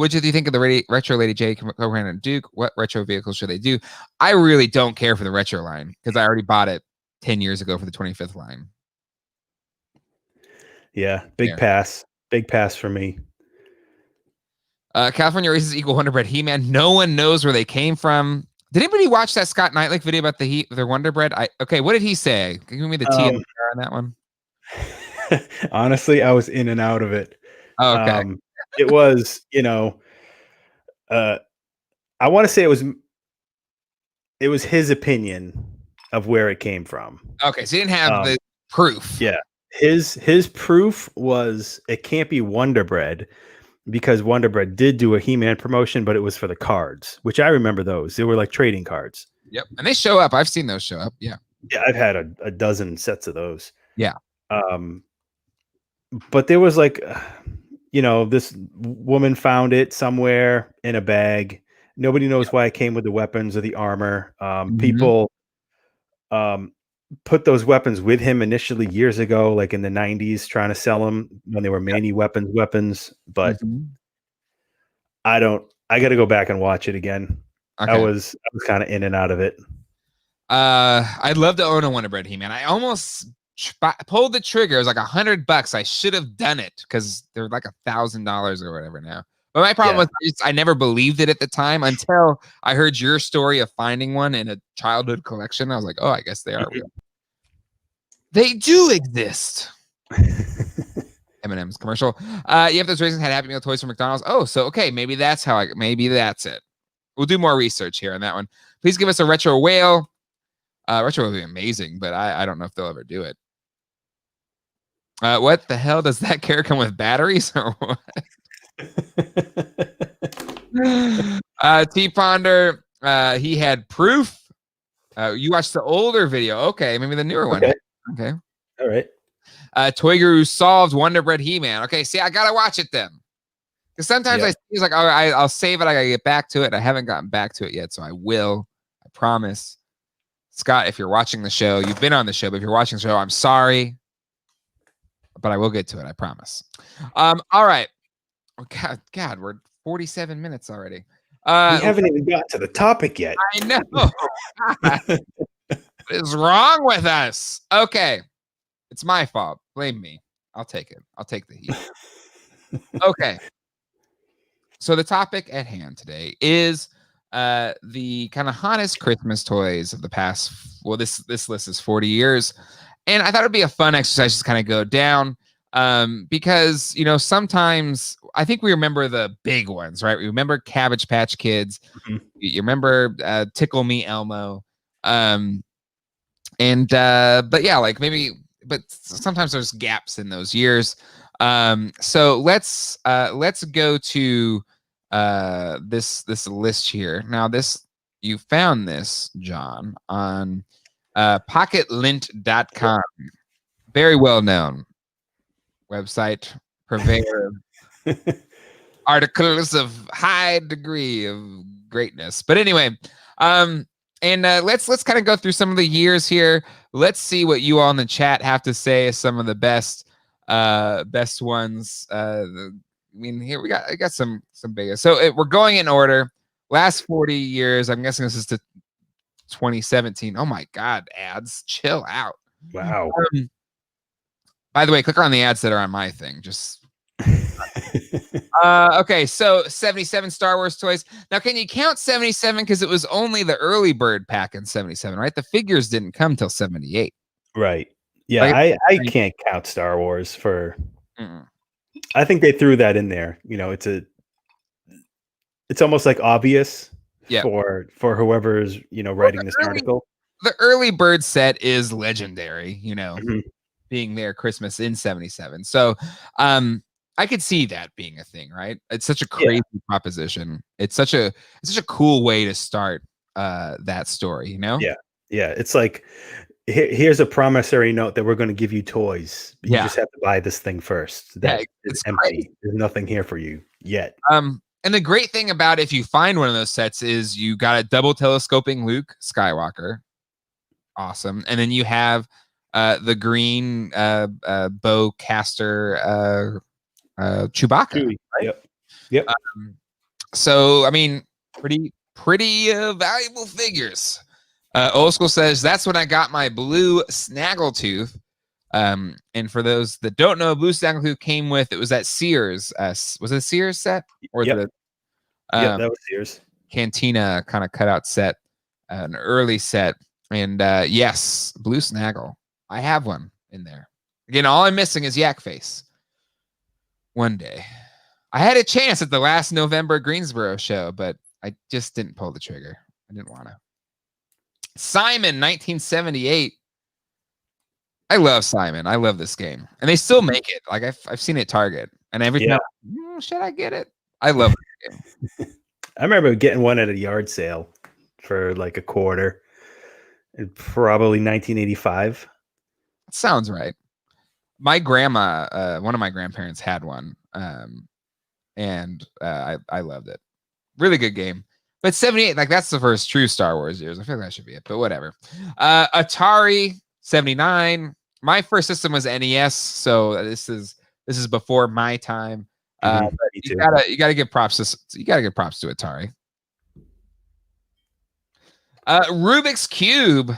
S1: do you think of the retro Lady J, Cobra and Duke? What retro vehicles should they do? I really don't care for the retro line because I already bought it 10 years ago for the 25th line.
S2: Yeah, big pass. Big pass for me.
S1: California races equal Wonder Bread He-Man. No one knows where they came from. Did anybody watch that Scott Knightlick video about their Wonder Bread? Okay, what did he say? Give me the tea on that one.
S2: Honestly, I was in and out of it.
S1: Oh, okay.
S2: It was, I want to say it was his opinion of where it came from.
S1: Okay, so he didn't have the proof.
S2: Yeah. His proof was it can't be Wonder Bread because Wonder Bread did do a He-Man promotion, but it was for the cards, which I remember those. They were like trading cards.
S1: Yep. And they show up. I've seen those show up. Yeah.
S2: Yeah, I've had a dozen sets of those.
S1: Yeah.
S2: But there was like, this woman found it somewhere in a bag. Nobody knows why it came with the weapons or the armor. People put those weapons with him initially years ago, like in the 90s, trying to sell them when they were many weapons. But I got to go back and watch it again. Okay. I was kind of in and out of it.
S1: I'd love to own a Wonder Bread He-Man. I almost pulled the trigger. It was like $100. I should have done it because they're like $1,000 or whatever now. But my problem was I never believed it at the time until I heard your story of finding one in a childhood collection. I was like, oh, I guess they are real. They do exist. M&M's commercial. You have those raisins had Happy Meal toys from McDonald's. Oh, so okay, maybe that's maybe that's it. We'll do more research here on that one. Please give us a retro whale. Retro would be amazing, but I don't know if they'll ever do it. What the hell does that carrot come with batteries or what? T Ponder, he had proof. You watched the older video. Okay, maybe the newer one. Okay.
S2: All right.
S1: Toy Guru solved Wonder Bread He-Man. Okay, see, I gotta watch it then. Because sometimes I see it's like, all right, I'll save it. I gotta get back to it. I haven't gotten back to it yet, so I will. I promise. Scott, if you're watching the show, you've been on the show, but if you're watching the show, I'm sorry. But I will get to it, I promise. All right. Oh, God, we're 47 minutes already.
S2: We haven't even got to the topic yet.
S1: I know. What is wrong with us? Okay. It's my fault. Blame me. I'll take it. I'll take the heat. Okay. So the topic at hand today is the kind of hottest Christmas toys of the past. Well, this list is 40 years. And I thought it'd be a fun exercise to kind of go down because, sometimes I think we remember the big ones, right? We remember Cabbage Patch Kids. You remember Tickle Me Elmo. But yeah, like maybe, but sometimes there's gaps in those years. So let's go to this list here. Now you found this, John, on pocketlint.com. Very well known website, purveyor of articles of high degree of greatness. But anyway, let's kind of go through some of the years here. Let's see what you all in the chat have to say as some of the best ones. Here I got some big. So we're going in order. Last 40 years. I'm guessing this is to 2017. Oh my God, ads, chill out.
S2: Wow.
S1: By the way, click on the ads that are on my thing. Just okay. So 77 Star Wars toys. Now, can you count 77? Because it was only the early bird pack in 77, right? The figures didn't come till 78.
S2: Right. Yeah, I can't count Star Wars for. I think they threw that in there. It's almost like obvious for whoever's writing this article.
S1: the early bird set is legendary, you know,
S2: Mhm.
S1: being there Christmas in 77. So I could see that being a thing, right? It's such a crazy proposition. It's such a cool way to start that story, you know?
S2: Yeah. Yeah. It's like, here's a promissory note that we're going to give you toys. But you
S1: Yeah.
S2: just have to buy this thing first.
S1: Yeah,
S2: That is
S1: it's
S2: empty.
S1: crazy.
S2: There's nothing here for you yet.
S1: And the great thing about if you find one of those sets is you got a double telescoping Luke Skywalker. Awesome. And then you have the green bowcaster Chewbacca.
S2: Chewie.
S1: Right?
S2: Yep.
S1: So I mean, pretty valuable figures. Old School says that's when I got my blue Snaggletooth. And for those that don't know, blue Snaggletooth came with, it was at Sears. Was it a Sears set or
S2: Yep.
S1: that
S2: That was Sears.
S1: Cantina kind of cutout set, an early set. And yes, blue Snaggle. I have one in there. Again, all I'm missing is Yak Face. One day. I had a chance at the last November Greensboro show, but I just didn't pull the trigger. I didn't want to. Simon, 1978. I love Simon. I love this game. And they still make it. Like I've seen it Target. And every time, should I get it? I love this game.
S2: I remember getting one at a yard sale for like a quarter. Probably 1985.
S1: Sounds right. My grandma, one of my grandparents had one. And I loved it. Really good game. But 78, like that's the first true Star Wars years. I feel like that should be it, but whatever. Atari 79. My first system was NES, so this is before my time. But you gotta give props to Atari. Rubik's Cube.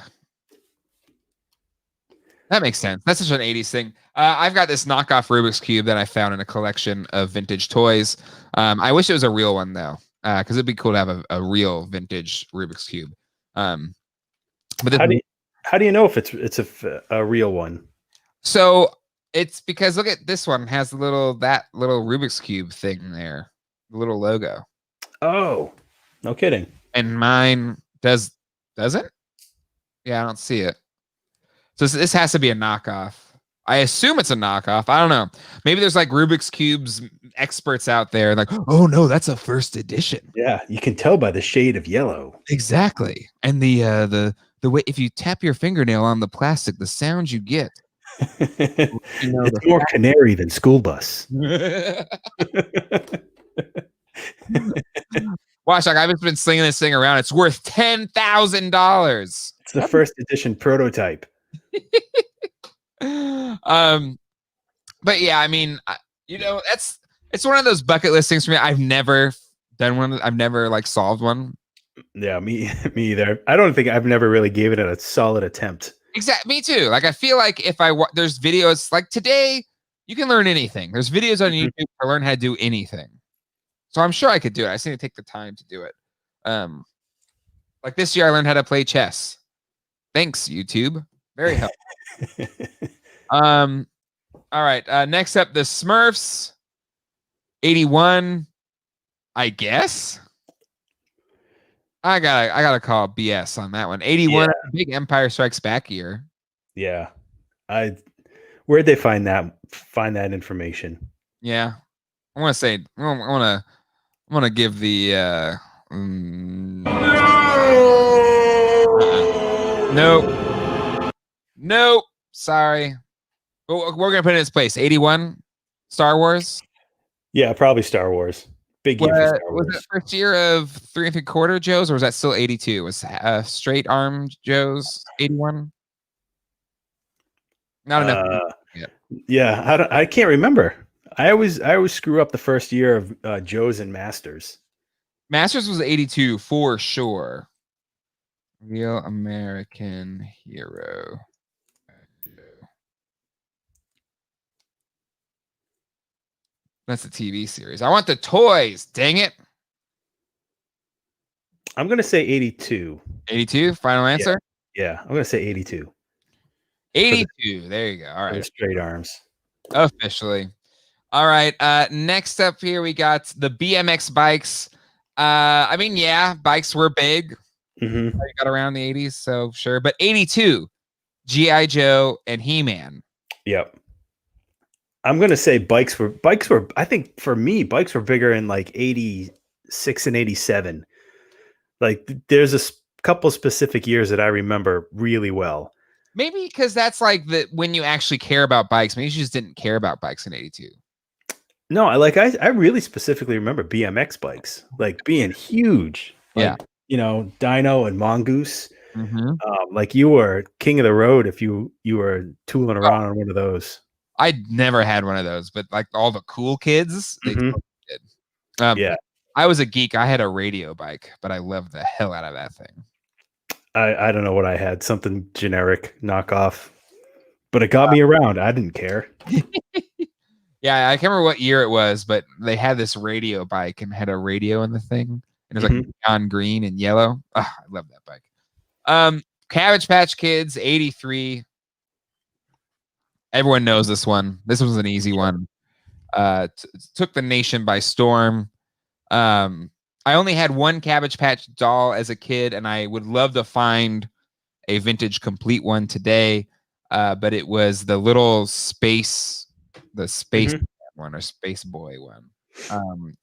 S1: That makes sense. That's such an 80s thing. I've got this knockoff Rubik's Cube that I found in a collection of vintage toys. I wish it was a real one though, because it'd be cool to have a real vintage Rubik's Cube. But
S2: how do you know if it's a real one?
S1: So it's because look at this one has that little Rubik's Cube thing there, the little logo.
S2: Oh, no kidding.
S1: And mine does it? Yeah, I don't see it. So this has to be a knockoff. I assume it's a knockoff. I don't know. Maybe there's like Rubik's Cubes experts out there like, oh no, that's a first edition.
S2: Yeah, you can tell by the shade of yellow.
S1: Exactly. And the way if you tap your fingernail on the plastic, the sound you get.
S2: It's more canary than school bus.
S1: Watch, like I've just been slinging this thing around. It's worth $10,000.
S2: It's the first edition prototype.
S1: But yeah, I mean, it's one of those bucket list things for me. I've never done one. I've never like solved one.
S2: Yeah, me either. I don't think I've never really gave it a solid attempt.
S1: Exactly, me too. Like I feel like if there's videos like today, you can learn anything. There's videos on YouTube to learn how to do anything. So I'm sure I could do it. I just need to take the time to do it. Like this year, I learned how to play chess. Thanks, YouTube. Very helpful. All right. Next up, the Smurfs. 81. I guess. I gotta call BS on that one. 81. Yeah. Big Empire Strikes Back year.
S2: Yeah. Where'd they find that information?
S1: Yeah. I want to give the Nope. Sorry. But we're gonna put it in its place. 81 Star Wars.
S2: Yeah, probably Star Wars. Big year for Star Wars.
S1: Was it first year of 3 3/4 Joes, or was that still 82? Was straight arm Joes 81? Not enough.
S2: Yeah, I can't remember. I always screw up the first year of Joes and Masters.
S1: Masters was 82 for sure. Real American Hero. That's the TV series. I want the toys. Dang it.
S2: I'm going to say 82.
S1: 82? Final answer?
S2: Yeah, I'm going to say 82.
S1: 82. There you go. All right.
S2: Straight arms.
S1: Officially. All right. Next up here, we got the BMX bikes. I mean, yeah, bikes were big.
S2: Mm-hmm.
S1: I got around the 80s, so sure. But 82, G.I. Joe and He-Man.
S2: Yep. I'm gonna say bikes were. I think for me, bikes were bigger in like 86 and 87. Like there's couple specific years that I remember really well.
S1: Maybe because that's like when you actually care about bikes. Maybe you just didn't care about bikes in 82.
S2: No, I really specifically remember BMX bikes like being huge. Like, Dino and Mongoose.
S1: Mm-hmm.
S2: Like you were king of the road if you were tooling around on one of those.
S1: I never had one of those, but like all the cool kids, they
S2: Mhm.
S1: did.
S2: Yeah.
S1: I was a geek. I had a radio bike, but I loved the hell out of that thing.
S2: I don't know what I had, something generic knockoff, but it got me around. I didn't care.
S1: Yeah, I can't remember what year it was, but they had this radio bike and had a radio in the thing, and it was like neon green and yellow. Oh, I love that bike. Cabbage Patch Kids, 83. Everyone knows this one. This was an easy one. Took the nation by storm. I only had one Cabbage Patch doll as a kid, and I would love to find a vintage complete one today. But it was the little space one or Space Boy one.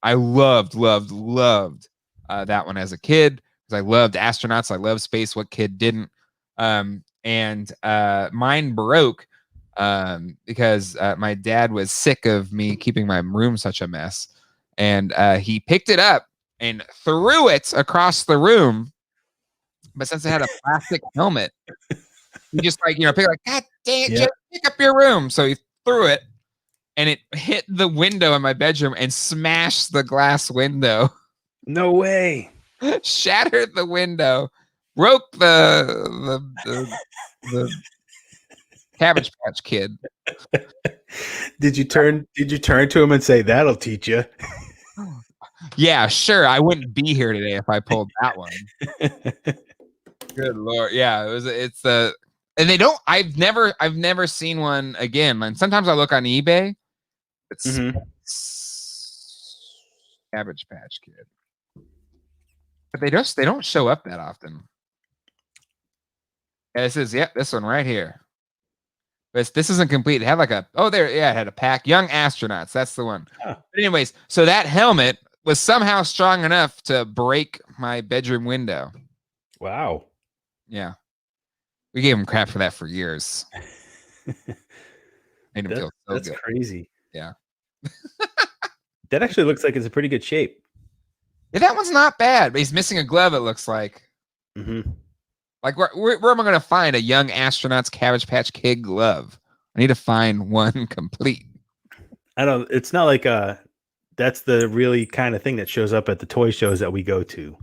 S1: I loved that one as a kid because I loved astronauts. I loved space. What kid didn't? And mine broke because my dad was sick of me keeping my room such a mess. And he picked it up and threw it across the room. But since it had a plastic helmet, he just pick it like, God dang it, just pick up your room. So he threw it and it hit the window in my bedroom and smashed the glass window.
S2: No way.
S1: Shattered the window, broke the Cabbage Patch Kid.
S2: Did you turn to him and say, "That'll teach you"?
S1: Yeah, sure. I wouldn't be here today if I pulled that one. Good Lord. Yeah, and they don't, I've never seen one again. And sometimes I look on eBay. It's Cabbage Patch Kid. But they don't show up that often. Yeah, this one right here. But this isn't complete. It had like it had a pack. Young Astronauts. That's the one. Huh. But anyways, so that helmet was somehow strong enough to break my bedroom window.
S2: Wow.
S1: Yeah. We gave him crap for that for years. Made him feel so
S2: that's
S1: good.
S2: Crazy.
S1: Yeah.
S2: That actually looks like it's a pretty good shape.
S1: Yeah, that one's not bad, but he's missing a glove, it looks like.
S2: Mm-hmm.
S1: Like, where am I going to find a Young Astronaut's Cabbage Patch Kid glove? I need to find one complete.
S2: It's not like that's the really kind of thing that shows up at the toy shows that we go to.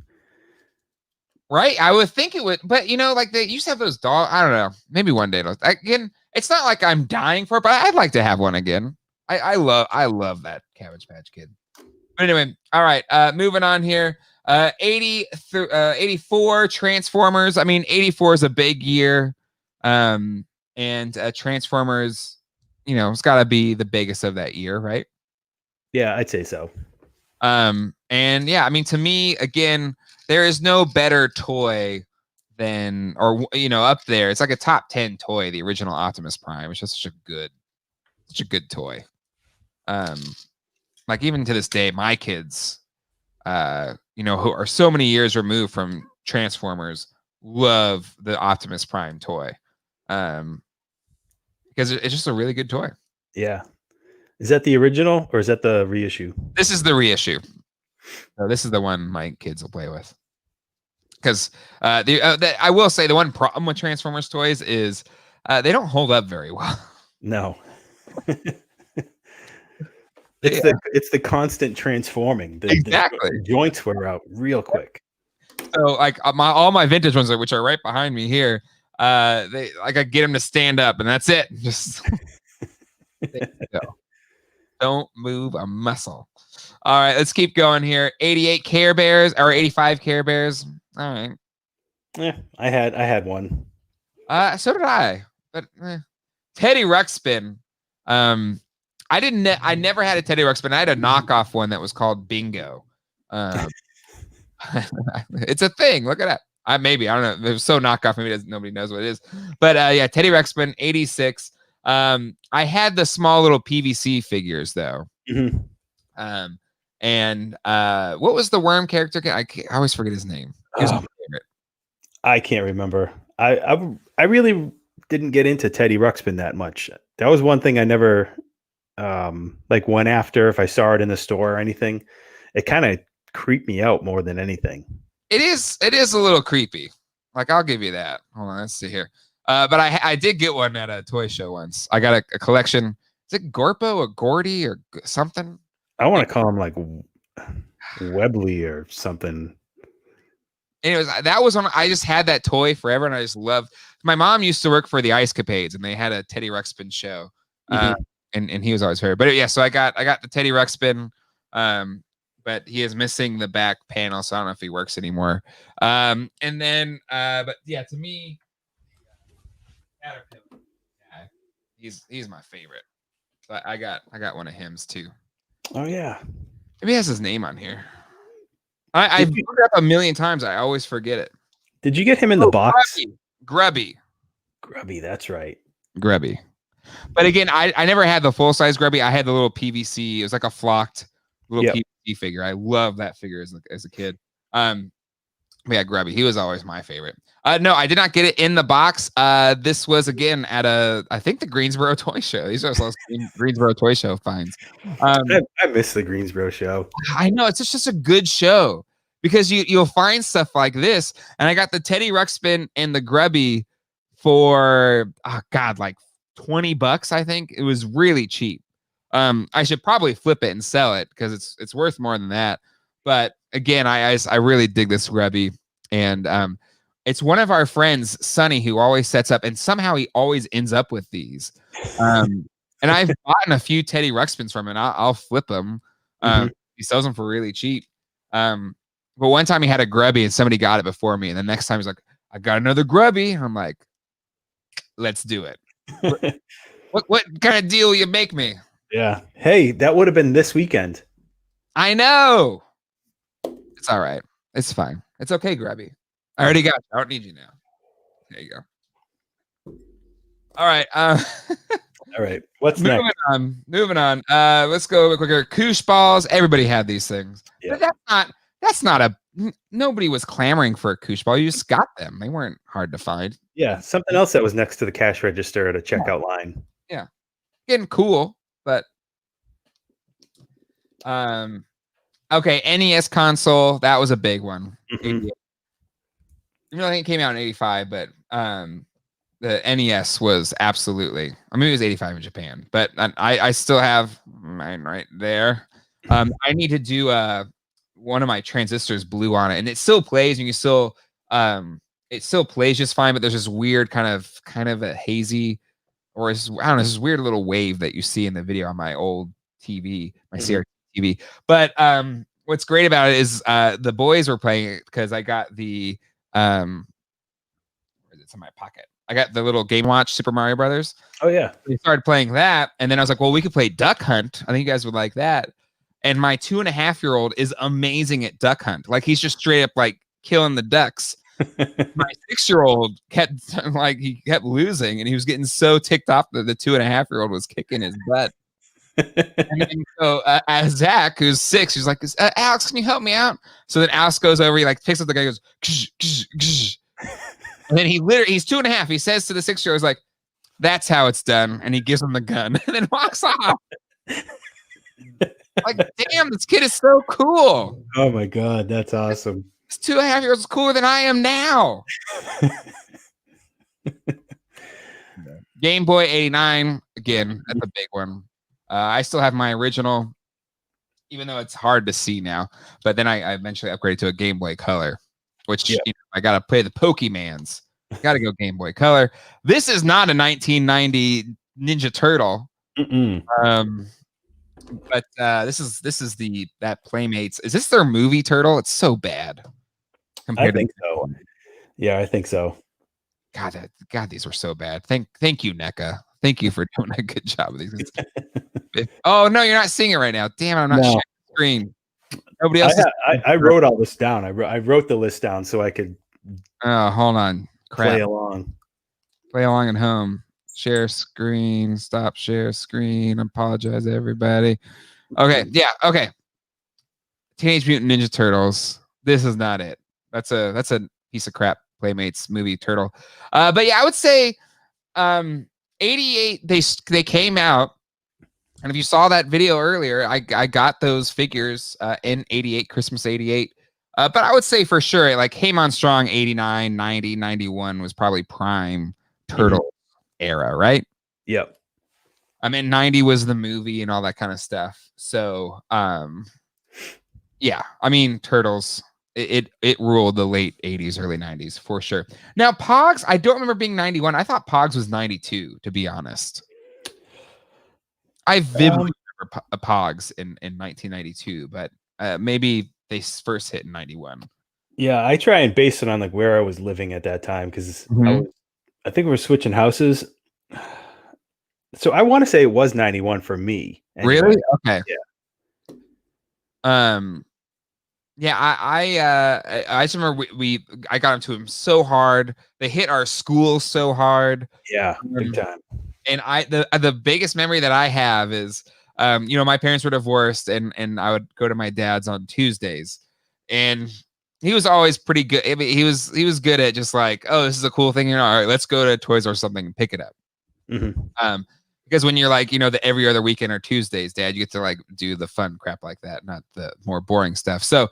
S1: Right? I would think it would, but like they used to have those dolls. I don't know. Maybe one day. Again, it's not like I'm dying for it, but I'd like to have one again. I love that Cabbage Patch Kid. But anyway, all right. Moving on here. 84 Transformers. I mean, 84 is a big year. And Transformers, it's got to be the biggest of that year, right?
S2: Yeah, I'd say so.
S1: And yeah, I mean, to me, again, there is no better toy than, up there. It's like a top 10 toy, the original Optimus Prime. It's just such a good toy. Like even to this day, my kids, who are so many years removed from Transformers, love the Optimus Prime toy. Because it's just a really good toy.
S2: Yeah. Is that the original or is that the reissue?
S1: This is the reissue. So this is the one my kids will play with. Because I will say the one problem with Transformers toys is they don't hold up very well.
S2: No. It's the constant transforming.
S1: Exactly.
S2: The joints wear out real quick.
S1: So like all my vintage ones, which are right behind me here, I get them to stand up and that's it. Just there you go. Don't move a muscle. All right, let's keep going here. 88 Care Bears or 85 Care Bears. All right.
S2: Yeah, I had one.
S1: So did I. But Teddy Ruxpin. I never had a Teddy Ruxpin. I had a knockoff one that was called Bingo. It's a thing. Look at that. Maybe, I don't know. They're so knockoff. Maybe nobody knows what it is. But yeah, Teddy Ruxpin, 86. I had the small little PVC figures though. And what was the worm character? I always forget his name. He was my favorite.
S2: I can't remember. I really didn't get into Teddy Ruxpin that much. That was one thing I never like went after if I saw it in the store or anything. It kind of creeped me out more than anything. It
S1: is a little creepy. Like, I'll give you that. Hold on, let's see here. But I did get one at a toy show once. I got a collection. Is it Gorpo or Gordy or something?
S2: I want to call him like Webley or something.
S1: Anyways, that was when I just had that toy forever, and I just loved. My mom used to work for the Ice Capades, and they had a Teddy Ruxpin show, and he was always favorite. But yeah, so I got the Teddy Ruxpin, but he is missing the back panel, so I don't know if he works anymore. And then, but yeah, to me, Caterpillar, yeah, he's my favorite. So I got one of him's too.
S2: Oh yeah,
S1: maybe he has his name on here. I've looked it up a million times. I always forget it.
S2: Did you get him in the box?
S1: Grubby,
S2: that's right.
S1: Grubby. But again, I never had the full size Grubby. I had the little PVC. It was like a flocked little PVC figure. I love that figure as a kid. Yeah, Grubby. He was always my favorite. No, I did not get it in the box. This was again at I think the Greensboro Toy Show. These are those Greensboro Toy Show finds.
S2: I miss the Greensboro show. I
S1: know, it's just a good show because you'll find stuff like this. And I got the Teddy Ruxpin and the Grubby for like $20. I think it was really cheap. I should probably flip it and sell it because it's worth more than that. But again, I really dig this Grubby, and it's one of our friends, Sonny, who always sets up, and somehow he always ends up with these. And I've bought a few Teddy Ruxpins from him. And I'll flip them. He sells them for really cheap. But one time he had a Grubby and somebody got it before me, and the next time he's like, "I got another Grubby." I'm like, "Let's do it." What kind of deal will you make me?
S2: Yeah. Hey, that would have been this weekend.
S1: I know. It's all right. It's fine. It's okay, Grubby. I already got you. I don't need you now. There you go. All right.
S2: All right. What's next?
S1: Moving on. Let's go a bit quicker. Koosh balls. Everybody had these things.
S2: Yeah.
S1: But that's not nobody was clamoring for a Koosh ball. You just got them. They weren't hard to find.
S2: Yeah. Something else that was next to the cash register at a checkout line.
S1: Yeah. Getting cool, but okay, NES console, that was a big one. Even though I think it came out in 85, but the NES was absolutely, I mean, it was 85 in Japan, but I still have mine right there. I need to do one of my transistors blew on it, and it still plays, and you still it still plays just fine, but there's this weird kind of a hazy, or I don't know, this weird little wave that you see in the video on my old TV, my CRT TV. But what's great about it is the boys were playing it because I got the it's in my pocket. I got the little Game Watch Super Mario Brothers.
S2: Oh yeah.
S1: We started playing that, and then I was like, well, we could play Duck Hunt. I think you guys would like that. And my 2.5-year-old is amazing at Duck Hunt. Like, he's just straight up like killing the ducks. My 6-year-old kept losing, and he was getting so ticked off that the 2.5-year-old was kicking his butt. And then so Zach, who's 6, he's like, Alex, can you help me out? So then Alex goes over, he like picks up the guy, goes, ksh, ksh, ksh. And then he's 2.5. He says to the 6-year-old, he's like, that's how it's done. And he gives him the gun and then walks off. Like, damn, this kid is so cool.
S2: Oh my God, that's awesome.
S1: This 2.5-year-old is cooler than I am now. Game Boy 89, again, that's a big one. I still have my original, even though it's hard to see now. But then I eventually upgraded to a Game Boy Color, which I got to play the Pokemans. Got to go Game Boy Color. This is not a 1990 Ninja Turtle. But this is that Playmates. Is this their movie turtle? It's so bad.
S2: I think so. Yeah, I think so.
S1: God, these were so bad. Thank you, NECA. Thank you for doing a good job with these. Oh no, you're not seeing it right now. Damn it, I'm not sharing the screen. Nobody else.
S2: I wrote all this down. I wrote the list down so I could
S1: Oh, hold on. Crap.
S2: Play
S1: along at home. Share screen. Stop share screen. Apologize, everybody. Okay. Yeah. Okay. Teenage Mutant Ninja Turtles. This is not it. That's a piece of crap Playmates movie turtle. But yeah, I would say 88 they came out, and if you saw that video earlier, I got those figures in 88, Christmas 88. But I would say for sure, like came on strong 89, 90, 91 was probably prime turtle era, right?
S2: Yep.
S1: I mean, 90 was the movie and all that kind of stuff. So yeah, I mean, Turtles, it ruled the late 80s, early 90s for sure. Now, Pogs, I don't remember being 91. I thought Pogs was 92, to be honest. I vividly remember Pogs in 1992, but maybe they first hit in 91.
S2: Yeah, I try and base it on like where I was living at that time because I think we were switching houses. So I want to say it was 91 for me. Anyway.
S1: Really? Okay.
S2: Yeah.
S1: Yeah, I just remember I got into them so hard. They hit our school so hard.
S2: Yeah, big time.
S1: And the biggest memory that I have is, my parents were divorced, and I would go to my dad's on Tuesdays, and he was always pretty good. I mean, he was good at just like, oh, this is a cool thing. All right, let's go to Toys or something and pick it up. Because when you're like, the every other weekend or Tuesdays, Dad, you get to like do the fun crap like that, not the more boring stuff. So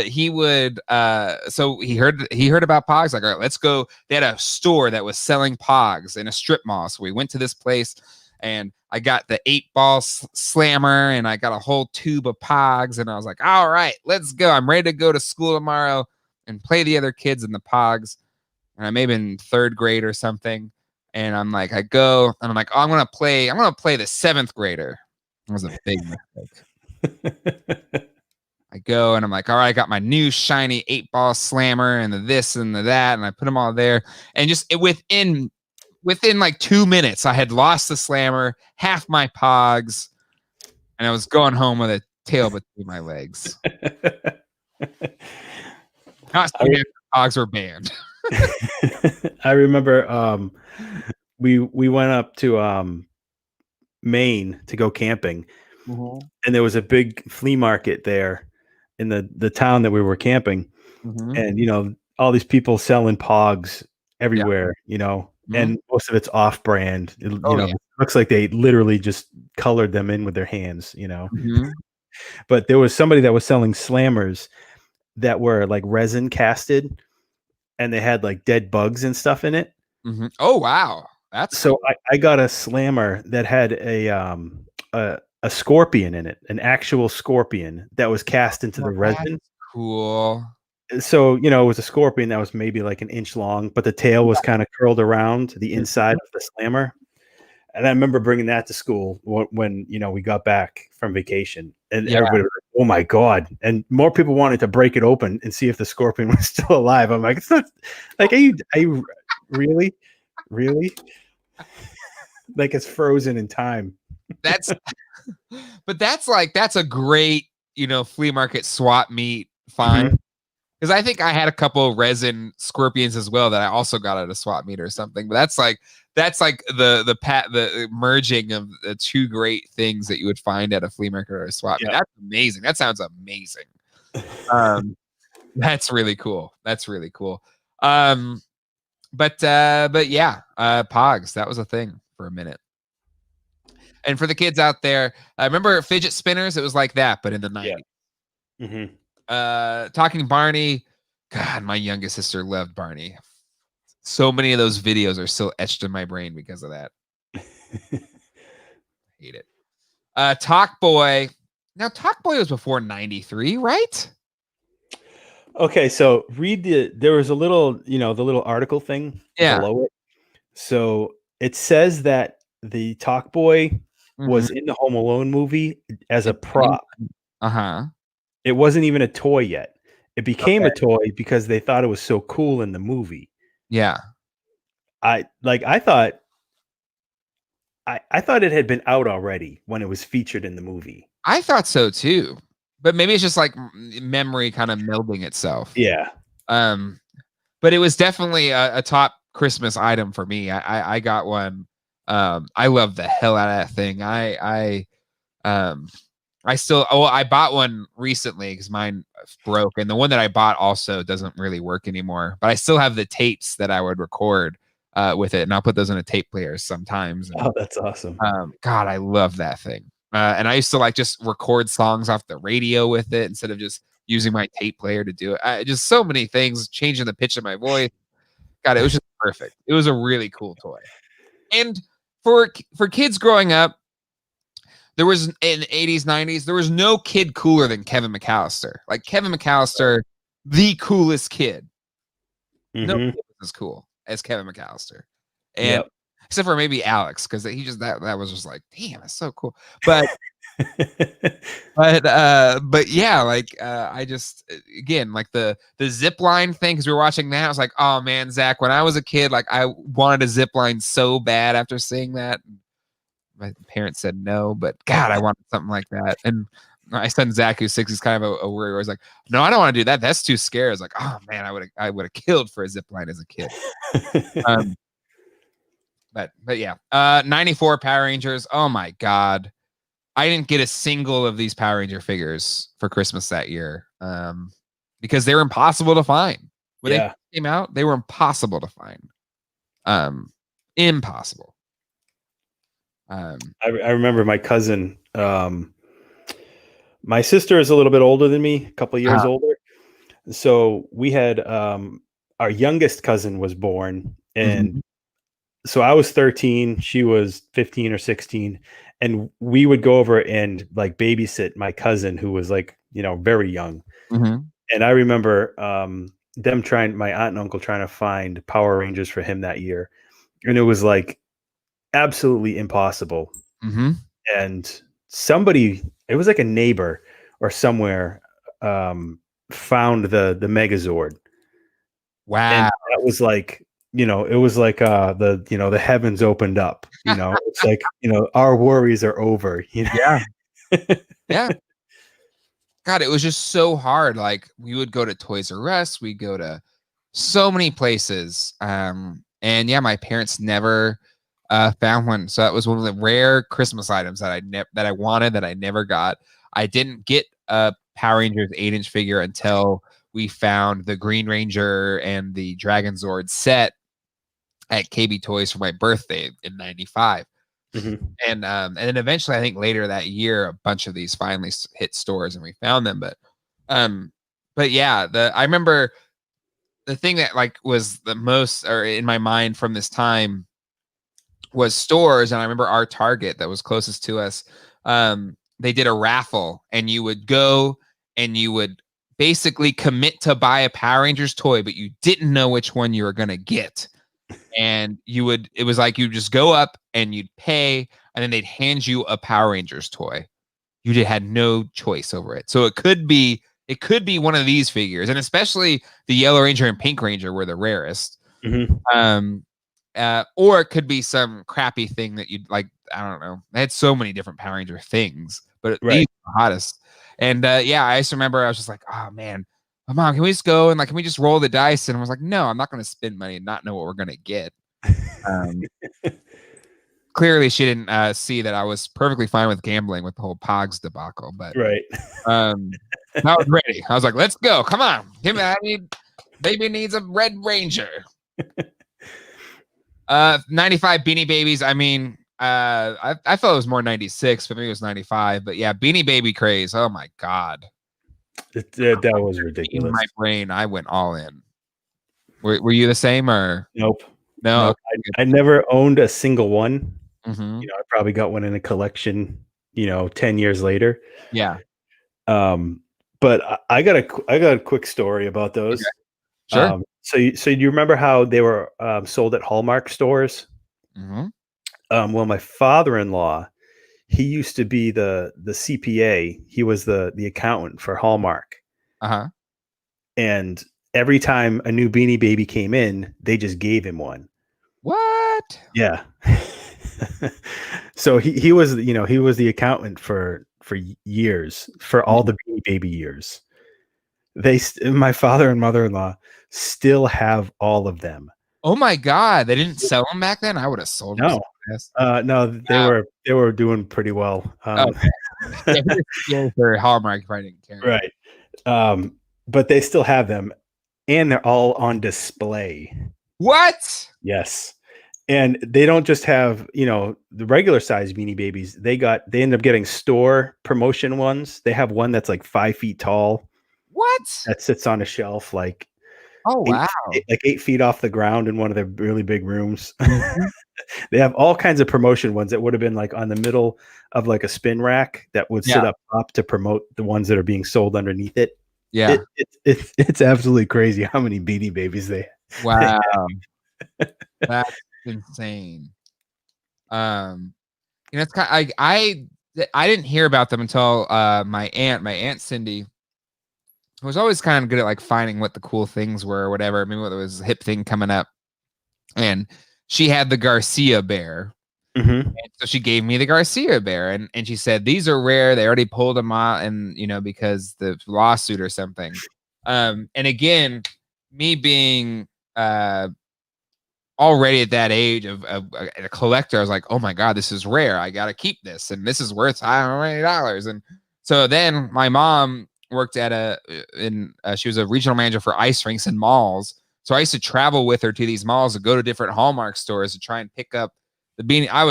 S1: he would so he heard about Pogs, like, all right, let's go. They had a store that was selling Pogs in a strip mall. So we went to this place, and I got the 8-ball slammer, and I got a whole tube of Pogs, and I was like, all right, let's go. I'm ready to go to school tomorrow and play the other kids in the Pogs. And I may have been 3rd grade or something. And I'm like, I go, and I'm like, oh, I'm gonna play the 7th grader. It was a big mistake. I go, and I'm like, all right, I got my new shiny 8-ball slammer and the this and the that, and I put them all there. And just within like 2 minutes, I had lost the slammer, half my Pogs, and I was going home with a tail between my legs. Not saying that Pogs were banned.
S2: I remember we went up to Maine to go camping, and there was a big flea market there in the town that we were camping, and all these people selling Pogs everywhere, and most of it's off brand. It looks like they literally just colored them in with their hands, But there was somebody that was selling slammers that were like resin casted, and they had like dead bugs and stuff in it.
S1: Oh wow, that's
S2: so cool. I got a slammer that had a scorpion in it, an actual scorpion that was cast into the resin.
S1: Cool.
S2: So it was a scorpion that was maybe like an inch long, but the tail was kind of curled around the inside of the slammer. And I remember bringing that to school when we got back from vacation, and everybody was like, oh my God. And more people wanted to break it open and see if the scorpion was still alive. I'm like, it's not like, are you really like it's frozen in time?
S1: That's a great, flea market swap meet find. Because I think I had a couple resin scorpions as well that I also got at a swap meet or something. But that's like the merging of the two great things that you would find at a flea market or a swap meet. That's amazing. That sounds amazing. That's really cool. But yeah, Pogs, that was a thing for a minute. And for the kids out there, I remember fidget spinners. It was like that, but in the 90s. Talking Barney, God, my youngest sister loved Barney. So many of those videos are still etched in my brain because of that. Hate it. Talk Boy. Now, Talk Boy was before 93, right?
S2: Okay, so there was a little, the little article thing below it. So it says that the Talk Boy was in the Home Alone movie as a prop. It wasn't even a toy yet. It became a toy because they thought it was so cool in the movie.
S1: Yeah.
S2: I thought it had been out already when it was featured in the movie.
S1: I thought so too. But maybe it's just like memory kind of melding itself.
S2: Yeah.
S1: but it was definitely a top Christmas item for me. I got one. I love the hell out of that thing. I bought one recently because mine broke, and the one that I bought also doesn't really work anymore. But I still have the tapes that I would record with it, and I'll put those in a tape player sometimes. And,
S2: Oh, that's awesome.
S1: God, I love that thing. And I used to like just record songs off the radio with it instead of just using my tape player to do it. Just so many things, changing the pitch of my voice. God, it was just perfect. It was a really cool toy. And for kids growing up, there was in the 80s, 90s, there was no kid cooler than Kevin McAllister. Like Kevin McAllister, the coolest kid. No kid was as cool as Kevin McAllister. And except for maybe Alex, because he just that was just like, damn, that's so cool. But but yeah, like I just again like the zip line thing, because we were watching that. I was like, oh man, Zach, when I was a kid, like I wanted a zip line so bad after seeing that. My parents said no, but God, I wanted something like that. And my son Zach, who's 6, he's kind of a worrier. I was like, no, I don't want to do that. That's too scary. I was like, oh man, I would have killed for a zip line as a kid. But yeah, 94 Power Rangers. Oh my God. I didn't get a single of these Power Ranger figures for Christmas that year because they were impossible to find. When they came out, they were impossible to find. Impossible.
S2: I remember my cousin. My sister is a little bit older than me, a couple of years older. So we had our youngest cousin was born, and so I was 13, she was 15 or 16, and we would go over and like babysit my cousin who was like, very young. And I remember my aunt and uncle trying to find Power Rangers for him that year. And it was like absolutely impossible. And somebody, it was like a neighbor or somewhere, found the Megazord.
S1: Wow.
S2: And that was like, it was like the heavens opened up. It's like, our worries are over.
S1: Yeah. Yeah. God, it was just so hard. Like we would go to Toys R Us, we go to so many places. And yeah, my parents never found one. So that was one of the rare Christmas items that I wanted that I never got. I didn't get a Power Rangers 8-inch figure until we found the Green Ranger and the Dragon Zord set at KB Toys for my birthday in 95. And then eventually, I think later that year, a bunch of these finally hit stores and we found them. But yeah, I remember the thing that like was the most or in my mind from this time was stores. And I remember our Target that was closest to us. They did a raffle, and you would go and you would basically commit to buy a Power Rangers toy, but you didn't know which one you were going to get. And it was like you just go up and you'd pay, and then they'd hand you a Power Rangers toy. You had no choice over it. So it could be one of these figures, and especially the Yellow Ranger and Pink Ranger were the rarest. Or it could be some crappy thing that you'd like. I don't know. They had so many different Power Ranger things, but these were the hottest. And yeah, I just remember I was just like, oh man, Mom, can we just go and like, can we just roll the dice? And I was like, no, I'm not going to spend money and not know what we're going to get. Clearly she didn't see that I was perfectly fine with gambling with the whole Pogs debacle, but I was ready. I was like, let's go. Come on. Baby needs a Red Ranger. 95 Beanie Babies. I mean, I thought it was more 96, but maybe it was 95. But yeah, Beanie Baby craze. Oh my God.
S2: That was ridiculous.
S1: In my brain, I went all in. Were you the same or?
S2: Nope.
S1: No.
S2: I never owned a single one. I probably got one in a collection, 10 years later.
S1: Yeah.
S2: But I got a quick story about those.
S1: Okay. Sure.
S2: So you remember how they were sold at Hallmark stores? Well, my father-in-law, he used to be the CPA. He was the accountant for Hallmark. And every time a new Beanie Baby came in, they just gave him one.
S1: What?
S2: Yeah. So he was, he was the accountant for years, for all the Beanie Baby years. My father and mother-in-law still have all of them.
S1: Oh my God. They didn't sell them back then? I would have sold them.
S2: No. No, they were doing pretty well.
S1: Yeah, for Hallmark, if I didn't care.
S2: Right. But they still have them, and they're all on display.
S1: What?
S2: Yes. And they don't just have, the regular size Beanie Babies. They end up getting store promotion ones. They have one that's like 5 feet tall.
S1: What?
S2: That sits on a shelf like
S1: Oh wow.
S2: 8 feet off the ground in one of their really big rooms. They have all kinds of promotion ones that would have been like on the middle of like a spin rack that would sit up top to promote the ones that are being sold underneath it.
S1: Yeah.
S2: It's absolutely crazy how many Beanie Babies they have.
S1: Wow. That's insane. It's kind of, I didn't hear about them until my aunt Cindy, who was always kind of good at like finding what the cool things were or whatever. Maybe what was a hip thing coming up, and she had the Garcia bear. And so she gave me the Garcia bear, and she said these are rare. They already pulled them out, and because the lawsuit or something. And again, me being already at that age of a collector, I was like, oh my God, this is rare. I got to keep this. And this is worth how many dollars? And so then my mom worked at she was a regional manager for ice rinks and malls. So I used to travel with her to these malls to go to different Hallmark stores to try and pick up the beanie. I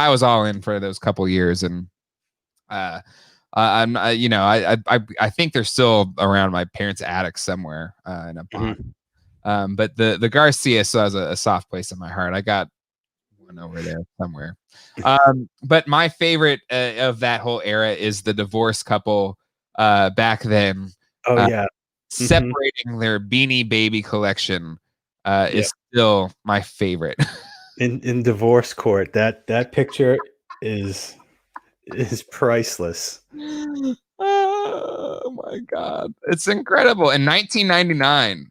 S1: was all in for those couple years. And I think they're still around my parents' attic somewhere in a box. But the Garcia still has a soft place in my heart. I got one over there somewhere. But my favorite of that whole era is the divorced couple back then.
S2: Oh yeah.
S1: Separating their Beanie Baby collection is still my favorite.
S2: in divorce court, that picture is priceless.
S1: Oh my God, it's incredible. In 1999,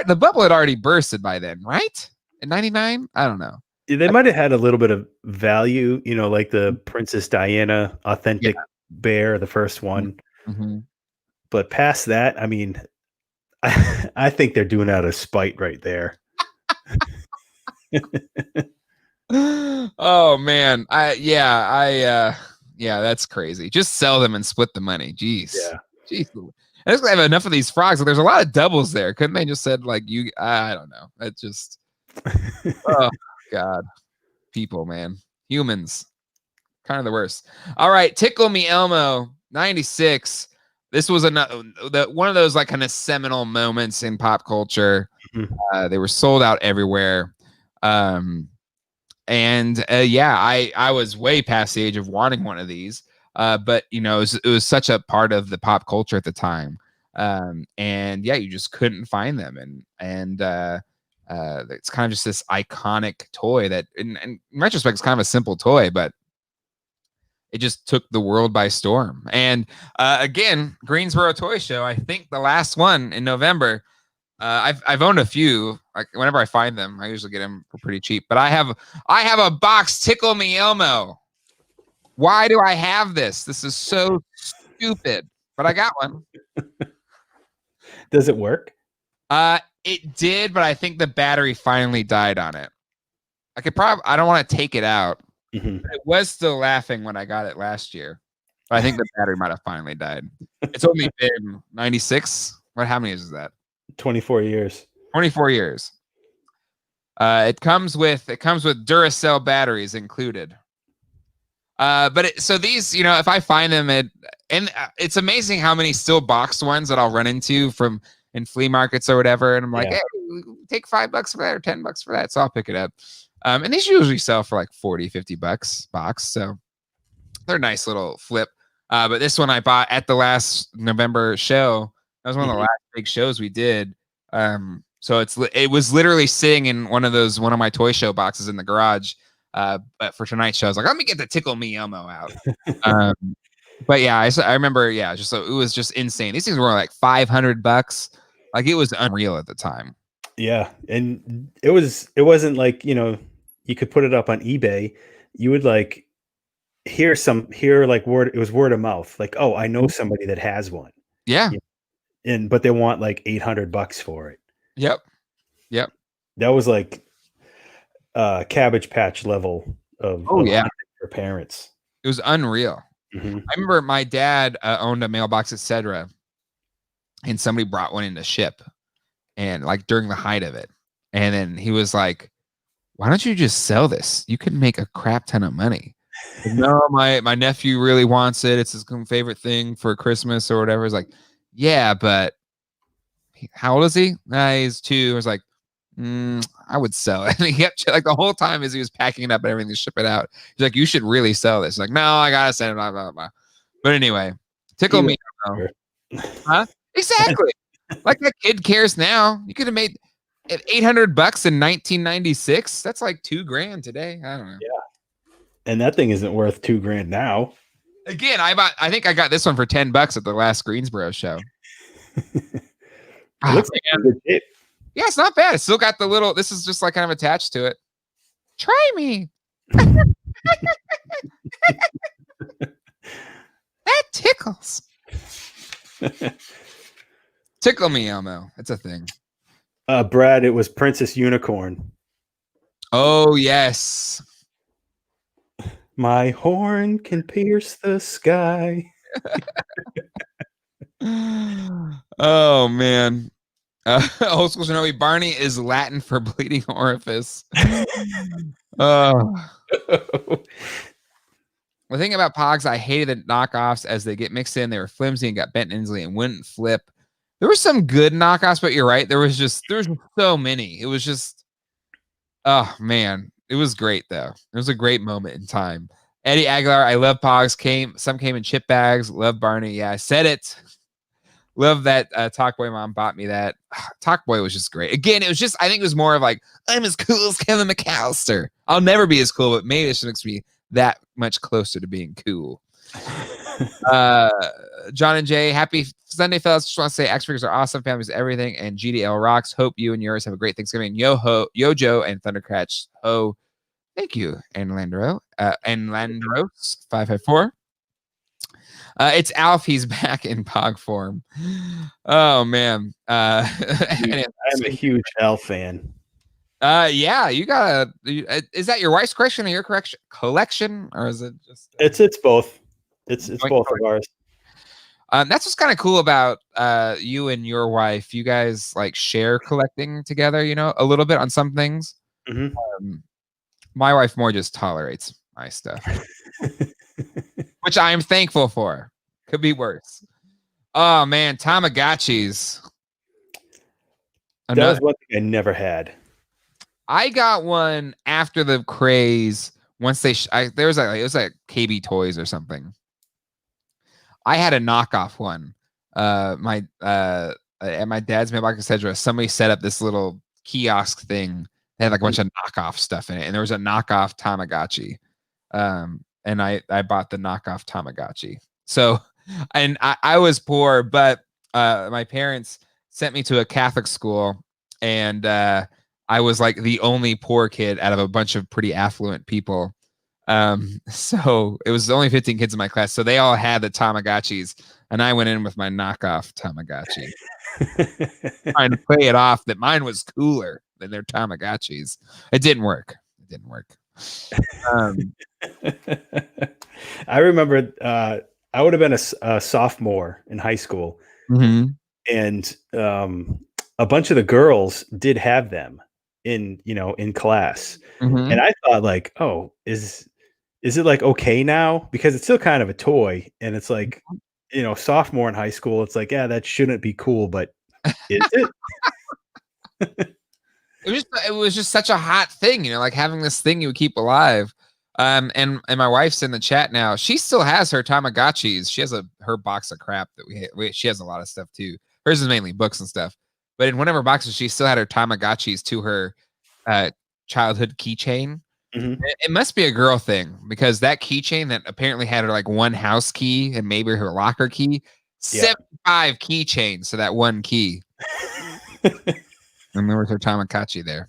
S1: the bubble had already bursted by then, right? In 99, I don't know.
S2: They might have had a little bit of value, like the Princess Diana authentic bear, the first one. But past that, I mean, I think they're doing out of spite right there.
S1: Oh man, that's crazy. Just sell them and split the money. Jeez.
S2: Yeah.
S1: Jeez. I just have enough of these frogs. There's a lot of doubles there. Couldn't they just said like you? I don't know. It just. Oh God, people, man, humans, kind of the worst. All right, Tickle Me Elmo, 96. This was one of those like kind of seminal moments in pop culture. They were sold out everywhere. I was way past the age of wanting one of these. But it was such a part of the pop culture at the time. You just couldn't find them. And it's kind of just this iconic toy that in retrospect is kind of a simple toy, but it just took the world by storm. And again, Greensboro Toy Show, I think the last one in November. I've owned a few. Like whenever I find them, I usually get them for pretty cheap. But I have a box Tickle Me Elmo. Why do I have this? This is so stupid. But I got one.
S2: Does it work?
S1: It did, but I think the battery finally died on it. I don't want to take it out. But it was still laughing when I got it last year. But I think the battery might have finally died. It's only been 96. How many is that?
S2: 24 years.
S1: 24 years. It comes with Duracell batteries included. So these, if I find them it's amazing how many still boxed ones that I'll run into in flea markets or whatever. And I'm like, hey, take $5 for that or $10 for that. So I'll pick it up. And these usually sell for like $40-$50 box. So they're a nice little flip. But this one I bought at the last November show. That was one of the last big shows we did. So it was literally sitting in one of my toy show boxes in the garage. But for tonight's show, I was like, let me get the Tickle Me Elmo out. But yeah, I remember, it was just insane. These things were like $500. Like it was unreal at the time.
S2: Yeah, and it wasn't like you could put it up on eBay. You would like hear like word. It was word of mouth. Like, oh, I know somebody that has one.
S1: Yeah.
S2: but they want like $800 for it.
S1: Yep.
S2: That was like Cabbage Patch level of hunting for parents.
S1: It was unreal.
S2: Mm-hmm.
S1: I remember my dad owned a mailbox, etc., and somebody brought one in to ship, and like during the height of it, and then he was like, "Why don't you just sell this? You could make a crap ton of money." Like, no, my nephew really wants it. It's his favorite thing for Christmas or whatever. It's like, yeah, but how old is he? He's 2. I was like, I would sell it. And he kept like the whole time as he was packing it up and everything to ship it out. He's like, you should really sell this. Like, no, I gotta send it. Blah, blah, blah. But anyway, tickle me. Huh? Exactly. Like that kid cares now. You could have made $800 in 1996. That's like $2,000 today. I don't know.
S2: Yeah. And that thing isn't worth $2,000 now.
S1: Again, I think I got this one for $10 at the last Greensboro show.
S2: It looks like a good shape.
S1: Yeah, it's not bad. It's still got the little. This is just like kind of attached to it. Try me. That tickles. Tickle me, Elmo. It's a thing.
S2: Brad, it was Princess Unicorn.
S1: Oh, yes.
S2: My horn can pierce the sky.
S1: Oh, man. Old school Shinobi, Barney is Latin for bleeding orifice. Oh. The thing about Pogs, I hated the knockoffs as they get mixed in. They were flimsy and got bent easily and wouldn't flip. There were some good knockoffs, but you're right. There was so many. It was just, oh man, it was great though. It was a great moment in time. Eddie Aguilar, I love Pogs. Some came in chip bags. Love Barney. Yeah, I said it. Love that Talk Boy mom bought me that. Talk Boy was just great. Again, it was just, I think it was more of like, I'm as cool as Kevin McAllister. I'll never be as cool, but maybe it makes me that much closer to being cool. John and Jay, happy Sunday, fellas. Just want to say X Figures are awesome. Families, everything. And GDL rocks. Hope you and yours have a great Thanksgiving. Yojo and Thundercratch. Ho. Thank you, and Landro. And Landros 554. It's Alf. He's back in Pog form. Oh man.
S2: I'm a huge Alf fan.
S1: Yeah, you gotta. Is that your wife's collection or your collection, or is it just?
S2: It's both. It's both of ours.
S1: That's what's kind of cool about you and your wife. You guys like share collecting together. You know, a little bit on some things.
S2: Mm-hmm.
S1: My wife more just tolerates my stuff. Which I am thankful for. Could be worse. Oh man, Tamagotchis.
S2: That was one thing I never had.
S1: I got one after the craze. Once it was like KB Toys or something. I had a knockoff one. At my dad's mailbox, etc. Somebody set up this little kiosk thing. They had like a bunch of knockoff stuff in it, and there was a knockoff Tamagotchi. And I bought the knockoff Tamagotchi. So, and I was poor, but my parents sent me to a Catholic school, and I was like the only poor kid out of a bunch of pretty affluent people. So it was only 15 kids in my class. So they all had the Tamagotchis, and I went in with my knockoff Tamagotchi, trying to play it off that mine was cooler than their Tamagotchis. It didn't work.
S2: I remember I would have been a sophomore in high school,
S1: mm-hmm.
S2: and a bunch of the girls did have them in class,
S1: mm-hmm.
S2: and I thought like, oh, is it like okay now, because it's still kind of a toy, and it's like, sophomore in high school, it's like, yeah, that shouldn't be cool, but is it?
S1: It was just such a hot thing, like having this thing you would keep alive. And my wife's in the chat now. She still has her Tamagotchis. She has her box of crap that she has a lot of stuff too. Hers is mainly books and stuff. But in one of her boxes, she still had her Tamagotchis to her childhood keychain.
S2: Mm-hmm.
S1: It must be a girl thing, because that keychain that apparently had her like one house key and maybe her locker key, 75 keychains to that one key. And there was her Tamagotchi there.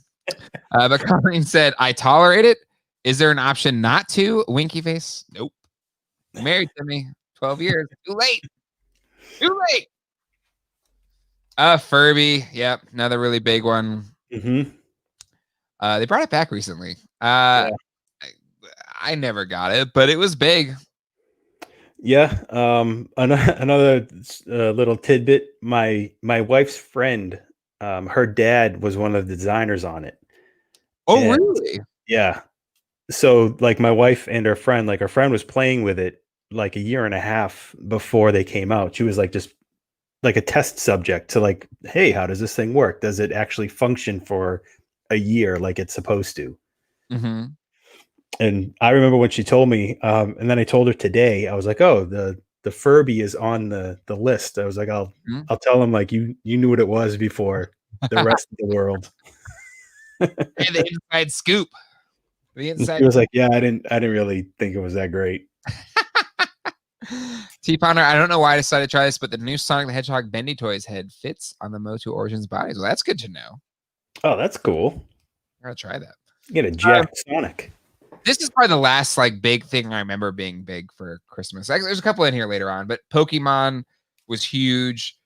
S1: But Colleen said, I tolerate it. Is there an option not to? Winky face. Nope. Married to me 12 years. Too late. Furby. Yep, another really big one.
S2: Mm-hmm.
S1: They brought it back recently.
S2: Yeah.
S1: I never got it, but it was big.
S2: Yeah. Another little tidbit. My wife's friend, her dad was one of the designers on it.
S1: Oh,
S2: And
S1: really?
S2: yeah. So like my wife and her friend, like her friend was playing with it like a year and a half before they came out. She was like just like a test subject to like, hey, how does this thing work? Does it actually function for a year like it's supposed to?
S1: Mm-hmm.
S2: And I remember when she told me, and then I told her today, I was like, oh, the Furby is on the list. I was like, I'll tell him like you knew what it was before the rest of the world.
S1: And the inside scoop. The
S2: And
S1: inside.
S2: she was like, yeah, I didn't really think it was that great.
S1: T-Pounder, I don't know why I decided to try this, but the new Sonic the Hedgehog Bendy Toys head fits on the Motu Origins bodies. Well, that's good to know.
S2: Oh, that's cool.
S1: I gotta try that.
S2: You get a Jack Sonic.
S1: This is probably the last like big thing I remember being big for Christmas. There's a couple in here later on, but Pokemon was huge.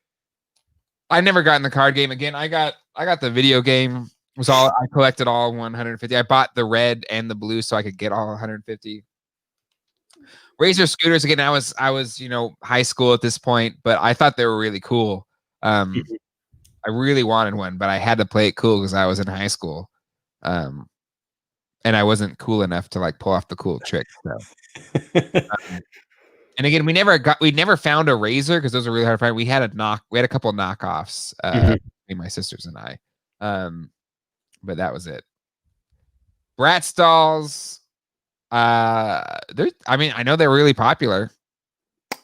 S1: I never got in the card game again. I got the video game. I collected all 150. I bought the red and the blue so I could get all 150. Razor scooters again. I was high school at this point, but I thought they were really cool. I really wanted one, but I had to play it cool because I was in high school. And I wasn't cool enough to like pull off the cool trick. So. And again, we never found a razor because those are really hard to find. We had a couple knockoffs, between my sisters and I. But that was it. Bratz dolls. I know they're really popular.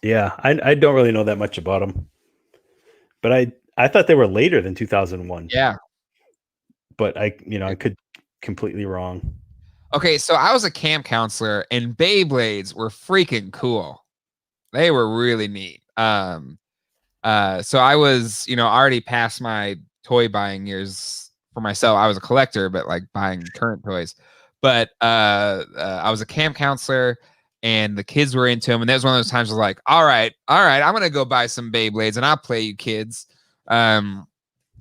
S2: Yeah, I don't really know that much about them, but I thought they were later than 2001.
S1: Yeah,
S2: but I could completely wrong.
S1: Okay, so I was a camp counselor, and Beyblades were freaking cool. They were really neat. So I was, already past my toy buying years for myself. I was a collector, but like buying current toys. But I was a camp counselor, and the kids were into them. And that was one of those times I was like, all right, I'm gonna go buy some Beyblades, and I'll play you kids. And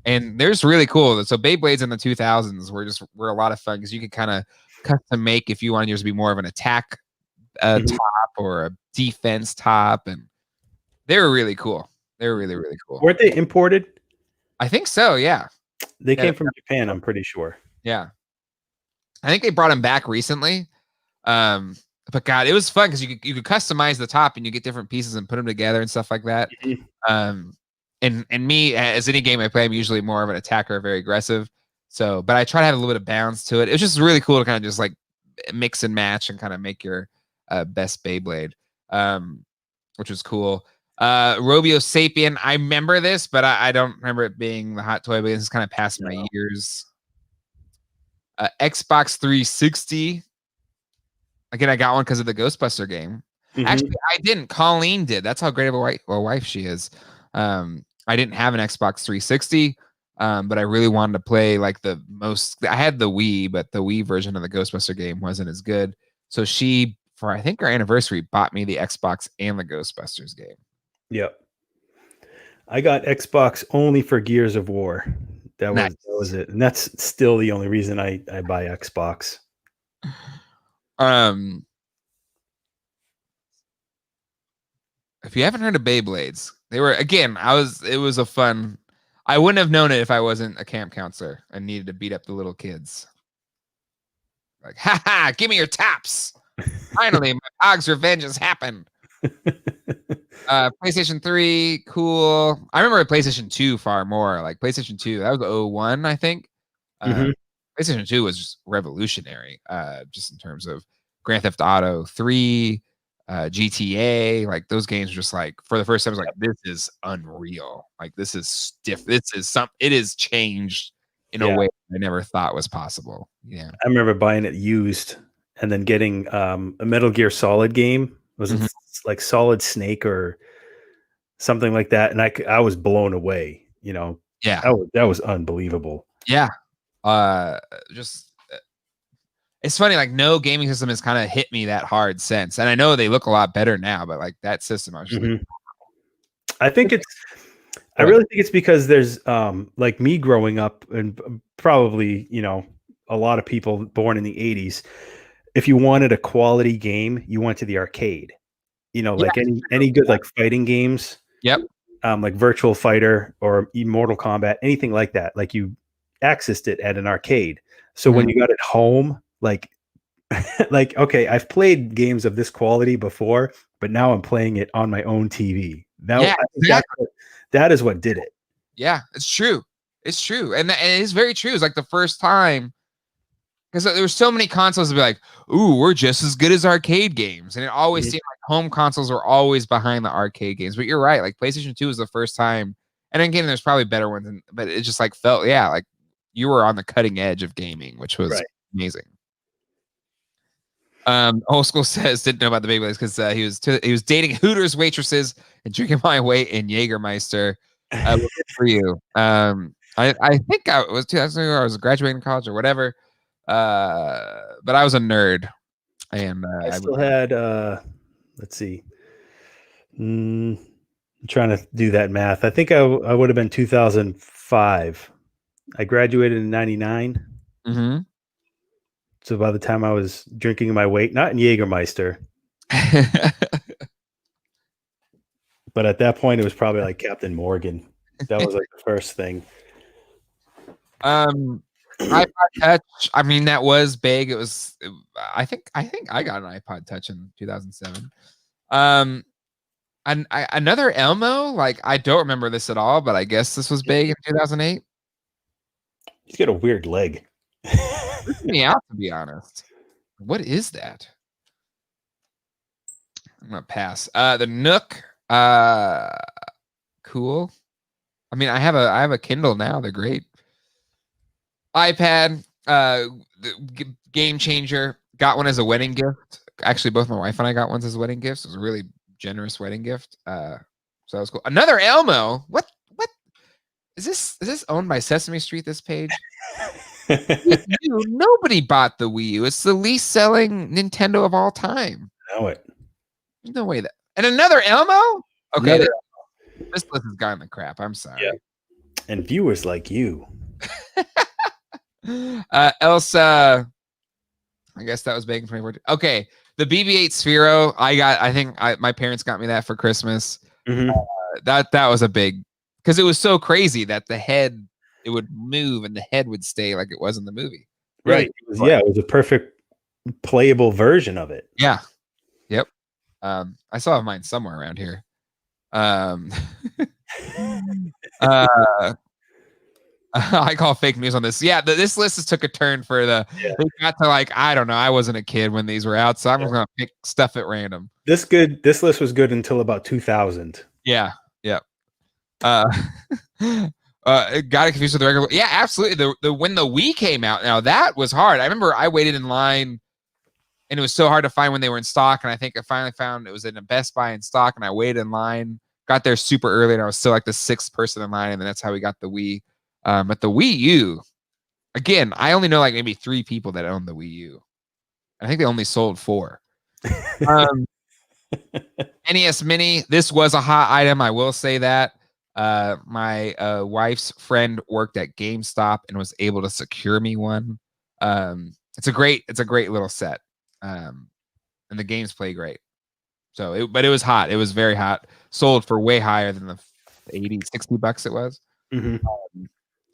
S1: they're just really cool. So Beyblades in the 2000s were a lot of fun because you could kind of custom make if you wanted yours to be more of an attack top or a defense top, and they were really cool. They were really, really cool.
S2: Weren't they imported?
S1: I think so. Yeah,
S2: they came from Japan. I'm pretty sure.
S1: Yeah, I think they brought them back recently. But God, it was fun because you could customize the top and you get different pieces and put them together and stuff like that. And me, as any game I play, I'm usually more of an attacker, very aggressive. So, but I try to have a little bit of balance to it. It was just really cool to kind of just like mix and match and kind of make your best Beyblade, which was cool. Robio Sapien, I remember this, but I don't remember it being the hot toy, but this is kind of past my years. Xbox 360. Again, I got one because of the Ghostbuster game. Actually, I didn't. Colleen did. That's how great of a wife she is. I didn't have an Xbox 360, but I really wanted to play like I had the Wii, but the Wii version of the Ghostbuster game wasn't as good. So she, for I think our anniversary, bought me the Xbox and the Ghostbusters game.
S2: Yep. I got Xbox only for Gears of War. That was it. And that's still the only reason I buy Xbox.
S1: If you haven't heard of Beyblades, they were, again, it was a fun. I wouldn't have known it if I wasn't a camp counselor and needed to beat up the little kids. Like, ha, give me your taps. Finally, my Pog's revenge has happened. PlayStation 3, cool. I remember PlayStation 2 far more. Like PlayStation 2, that was 01, I think. PlayStation 2 was just revolutionary, just in terms of Grand Theft Auto 3, GTA. Like those games were just like, for the first time, I was like, this is unreal. Like this is stiff. It is changed in a way I never thought was possible. Yeah.
S2: I remember buying it used and then getting a Metal Gear Solid game. Was it like Solid Snake or something like that? And I was blown away, Yeah. That was unbelievable.
S1: Yeah. It's funny, like no gaming system has kind of hit me that hard since. And I know they look a lot better now, but like that system, I was just like,
S2: I think I really think it's because there's like me growing up, and probably a lot of people born in the 80s. If you wanted a quality game, you went to the arcade. Like any good like fighting games.
S1: Yep.
S2: Like Virtual Fighter or Mortal Kombat, anything like that. Like you accessed it at an arcade. So when you got it home, like okay, I've played games of this quality before, but now I'm playing it on my own TV. Now that is what did it.
S1: Yeah, it's true. It's true. And it is very true. It's like the first time, because there were so many consoles to be like, ooh, we're just as good as arcade games. And it always seemed like home consoles were always behind the arcade games. But you're right. Like PlayStation 2 was the first time. And again, there's probably better ones, but it just like felt, like you were on the cutting edge of gaming, which was amazing. Old School says didn't know about the Beyblades because he was dating Hooters waitresses and drinking my weight in Jägermeister. For you, I think I was 2000. I was graduating college or whatever, but I was a nerd, and
S2: I still had. Let's see. I'm trying to do that math. I think I would have been 2005. I graduated in 99.
S1: Mm-hmm.
S2: So by the time I was drinking my weight, not in Jägermeister, but at that point it was probably like Captain Morgan. That was like the first thing.
S1: iPod Touch. I mean, that was big. It was. I think I got an iPod Touch in 2007. And another Elmo. Like I don't remember this at all, but I guess this was big in 2008.
S2: He's got a weird leg.
S1: Freaks me out, to be honest. What is that? I'm gonna pass. The Nook. Cool. I mean, I have a Kindle now. They're great. iPad. Game changer. Got one as a wedding gift. Actually, both my wife and I got ones as wedding gifts. It was a really generous wedding gift. So that was cool. Another Elmo. What is this? Is this owned by Sesame Street? This page. Nobody bought the Wii U. It's the least selling Nintendo of all time.
S2: Know it.
S1: There's no way that. And another Elmo? Okay, this list has gotten the crap. I'm sorry.
S2: Yeah. And viewers like you.
S1: Elsa. I guess that was back in 2014. Okay, the BB-8 Sphero. I think my parents got me that for Christmas.
S2: Mm-hmm.
S1: That was a big, because it was so crazy that the head, it would move and the head would stay like it was in the movie.
S2: Right. It was a perfect playable version of it.
S1: Yeah. Yep. I still have mine somewhere around here. I call fake news on this. Yeah, this list has took a turn for they got to like, I don't know. I wasn't a kid when these were out, so I'm just gonna pick stuff at random.
S2: This list was good until about 2000.
S1: Yeah. Yep. It got it confused with the regular. Yeah, absolutely. The when the Wii came out, now that was hard. I remember I waited in line, and it was so hard to find when they were in stock. And I think I finally found it was in a Best Buy in stock, and I waited in line, got there super early, and I was still like the 6th person in line, and then that's how we got the Wii. But the Wii U, again, I only know like maybe 3 people that own the Wii U. I think they only sold 4. NES Mini, this was a hot item. I will say that. My wife's friend worked at GameStop and was able to secure me one. It's a great little set. And the games play great. But it was hot. It was very hot. Sold for way higher than the $60 it was.
S2: Mm-hmm.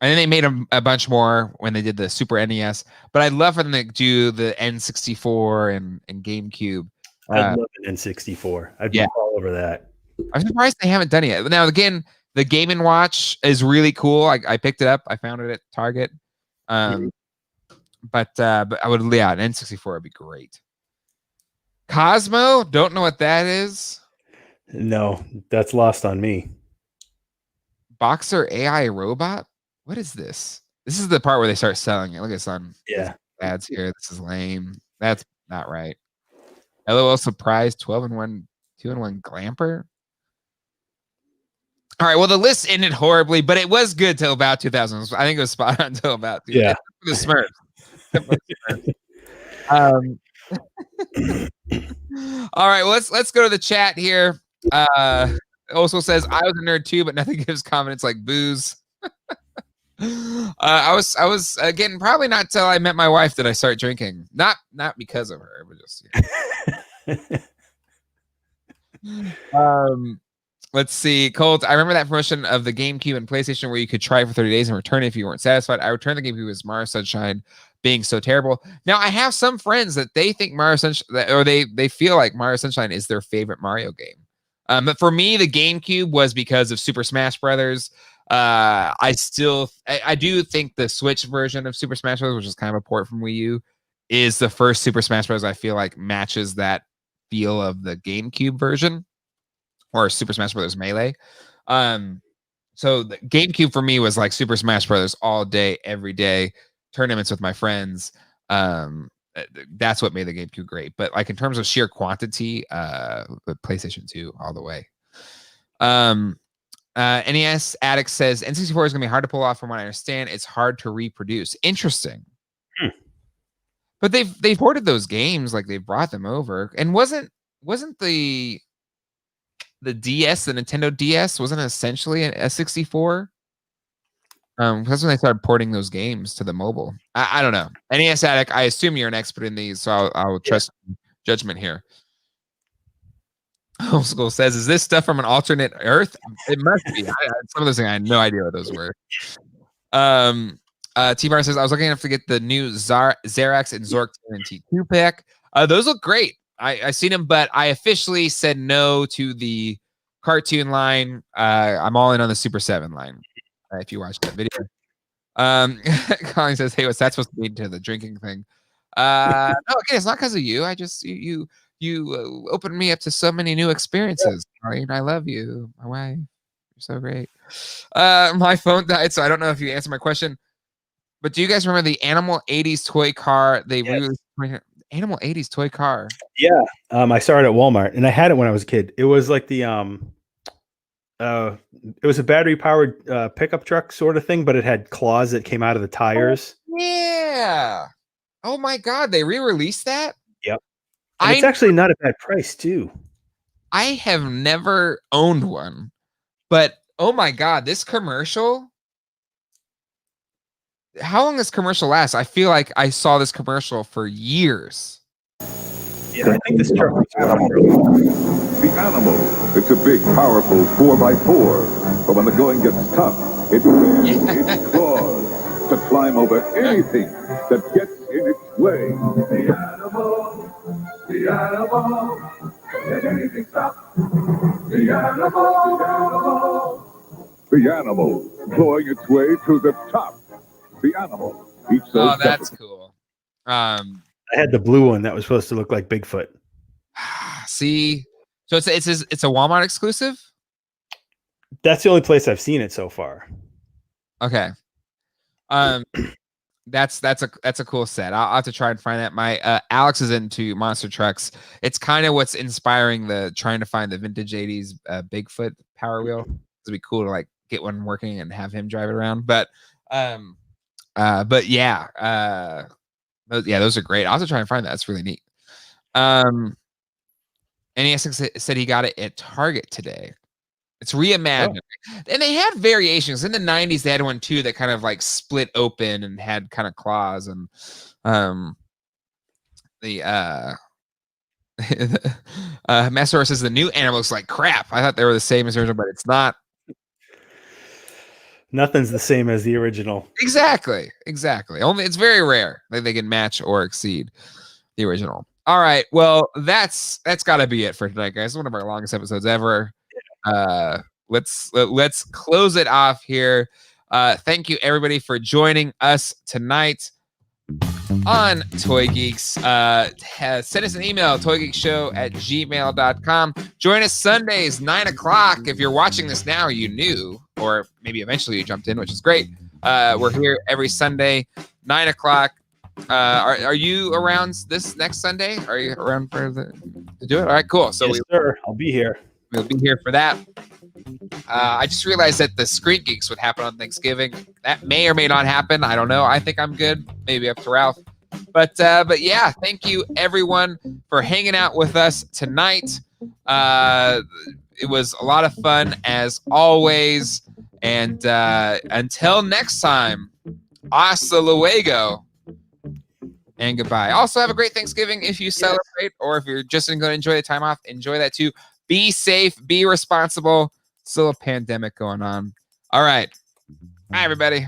S1: And then they made a bunch more when they did the Super NES. But I'd love for them to do the N64 and GameCube.
S2: I'd love an N64. I'd be all over that.
S1: I'm surprised they haven't done it yet. Now, again, the Game & Watch is really cool. I picked it up. I found it at Target. But I would, an N64 would be great. Cosmo, don't know what that is.
S2: No, that's lost on me.
S1: Boxer AI robot? What is this? This is the part where they start selling it. Look at some ads here. This is lame. That's not right. LOL surprise 12-in-1, 2-in-1 glamper. All right. Well, the list ended horribly, but it was good till about 2000. I think it was spot on till about the Smurfs. All right. Well, let's go to the chat here. also says, I was a nerd too, but nothing gives confidence like booze. I was again, probably not till I met my wife did I start drinking. Not because of her, but just let's see. Colt, I remember that promotion of the GameCube and PlayStation where you could try it for 30 days and return it if you weren't satisfied. I returned the GameCube as Mario Sunshine being so terrible. Now I have some friends that they think Mario Sunshine, or they feel like Mario Sunshine is their favorite Mario game. But for me, the GameCube was because of Super Smash Brothers. I do think the Switch version of Super Smash Bros., which is kind of a port from Wii U, is the first Super Smash Bros. I feel like matches that feel of the GameCube version or Super Smash Bros. Melee. So the GameCube for me was like Super Smash Bros. All day, every day, tournaments with my friends. That's what made the GameCube great. But like in terms of sheer quantity, PlayStation 2 all the way. NES Addict says N64 is gonna be hard to pull off. From what I understand, it's hard to reproduce. Interesting. But they've ported those games, like they've brought them over. And wasn't the DS, the Nintendo DS, wasn't it essentially a 64? That's when they started porting those games to the mobile. I don't know. NES Addict, I assume you're an expert in these, so I'll trust judgment here. Old School says, is this stuff from an alternate Earth? It must be. Some of those things, I had no idea what those were. T-Bar says, I was lucky enough to get the new Xerax and Zork TNT 2-pack. Those look great. I seen them, but I officially said no to the cartoon line. I'm all in on the Super 7 line. If you watched that video. Colin says, hey, what's that supposed to mean to the drinking thing? No, okay, it's not because of you. I just, you opened me up to so many new experiences. Right? I love you. My wife. You're so great. My phone died, so I don't know if you answered my question. But do you guys remember the Animal 80s toy car? They released Animal 80s toy car.
S2: Yeah. I saw it at Walmart, and I had it when I was a kid. It was like the it was a battery powered pickup truck sort of thing, but it had claws that came out of the tires.
S1: Oh, yeah. Oh my God, they re-released that?
S2: Yep. And it's actually not a bad price too.
S1: I have never owned one, but oh my God, this commercial. How long does commercial last? I feel like I saw this commercial for years.
S2: Yeah, I think this truck was
S4: The Animal. It's a big, powerful 4x4. But when the going gets tough, it uses its claws to climb over anything that gets in its way. The Animal. Let anything stop. The Animal. The Animal, clawing its way to the top. The Animal.
S1: Oh, that's cool.
S2: I had the blue one that was supposed to look like Bigfoot.
S1: See, so it's a Walmart exclusive.
S2: That's the only place I've seen it so far.
S1: Okay. That's a cool set. I'll have to try and find that. My Alex is into monster trucks. It's kind of what's inspiring trying to find the vintage 80s Bigfoot Power Wheel. It'd be cool to like get one working and have him drive it around. But yeah. Those are great. I'll have to try and find that. That's really neat. NES said he got it at Target today. It's reimagined. Oh. And they had variations. In the 90s, they had one too that kind of like split open and had kind of claws. And Master says the new Animal looks like crap. I thought they were the same as the original, but it's not.
S2: Nothing's the same as the original.
S1: Exactly. Only it's very rare that they can match or exceed the original. All right. Well, that's got to be it for tonight, guys. One of our longest episodes ever. Let's close it off here. Thank you everybody for joining us tonight on Toy Geeks. Send us an email, toygeekshow@gmail.com. Join us Sundays, 9:00. If you're watching this now, you knew, or maybe eventually you jumped in, which is great. We're here every Sunday, 9:00. Are you around this next Sunday? Are you around to do it? All right, cool. So
S2: yes, sir. I'll be here.
S1: We'll be here for that. I just realized that the Screen Geeks would happen on Thanksgiving. That may or may not happen. I don't know. I think I'm good. Maybe up to Ralph. But yeah, thank you everyone for hanging out with us tonight. It was a lot of fun as always. And until next time, hasta luego. And goodbye. Also, have a great Thanksgiving if you celebrate, or if you're just going to enjoy the time off, enjoy that too. Be safe, be responsible. Still a pandemic going on. All right. Bye, everybody.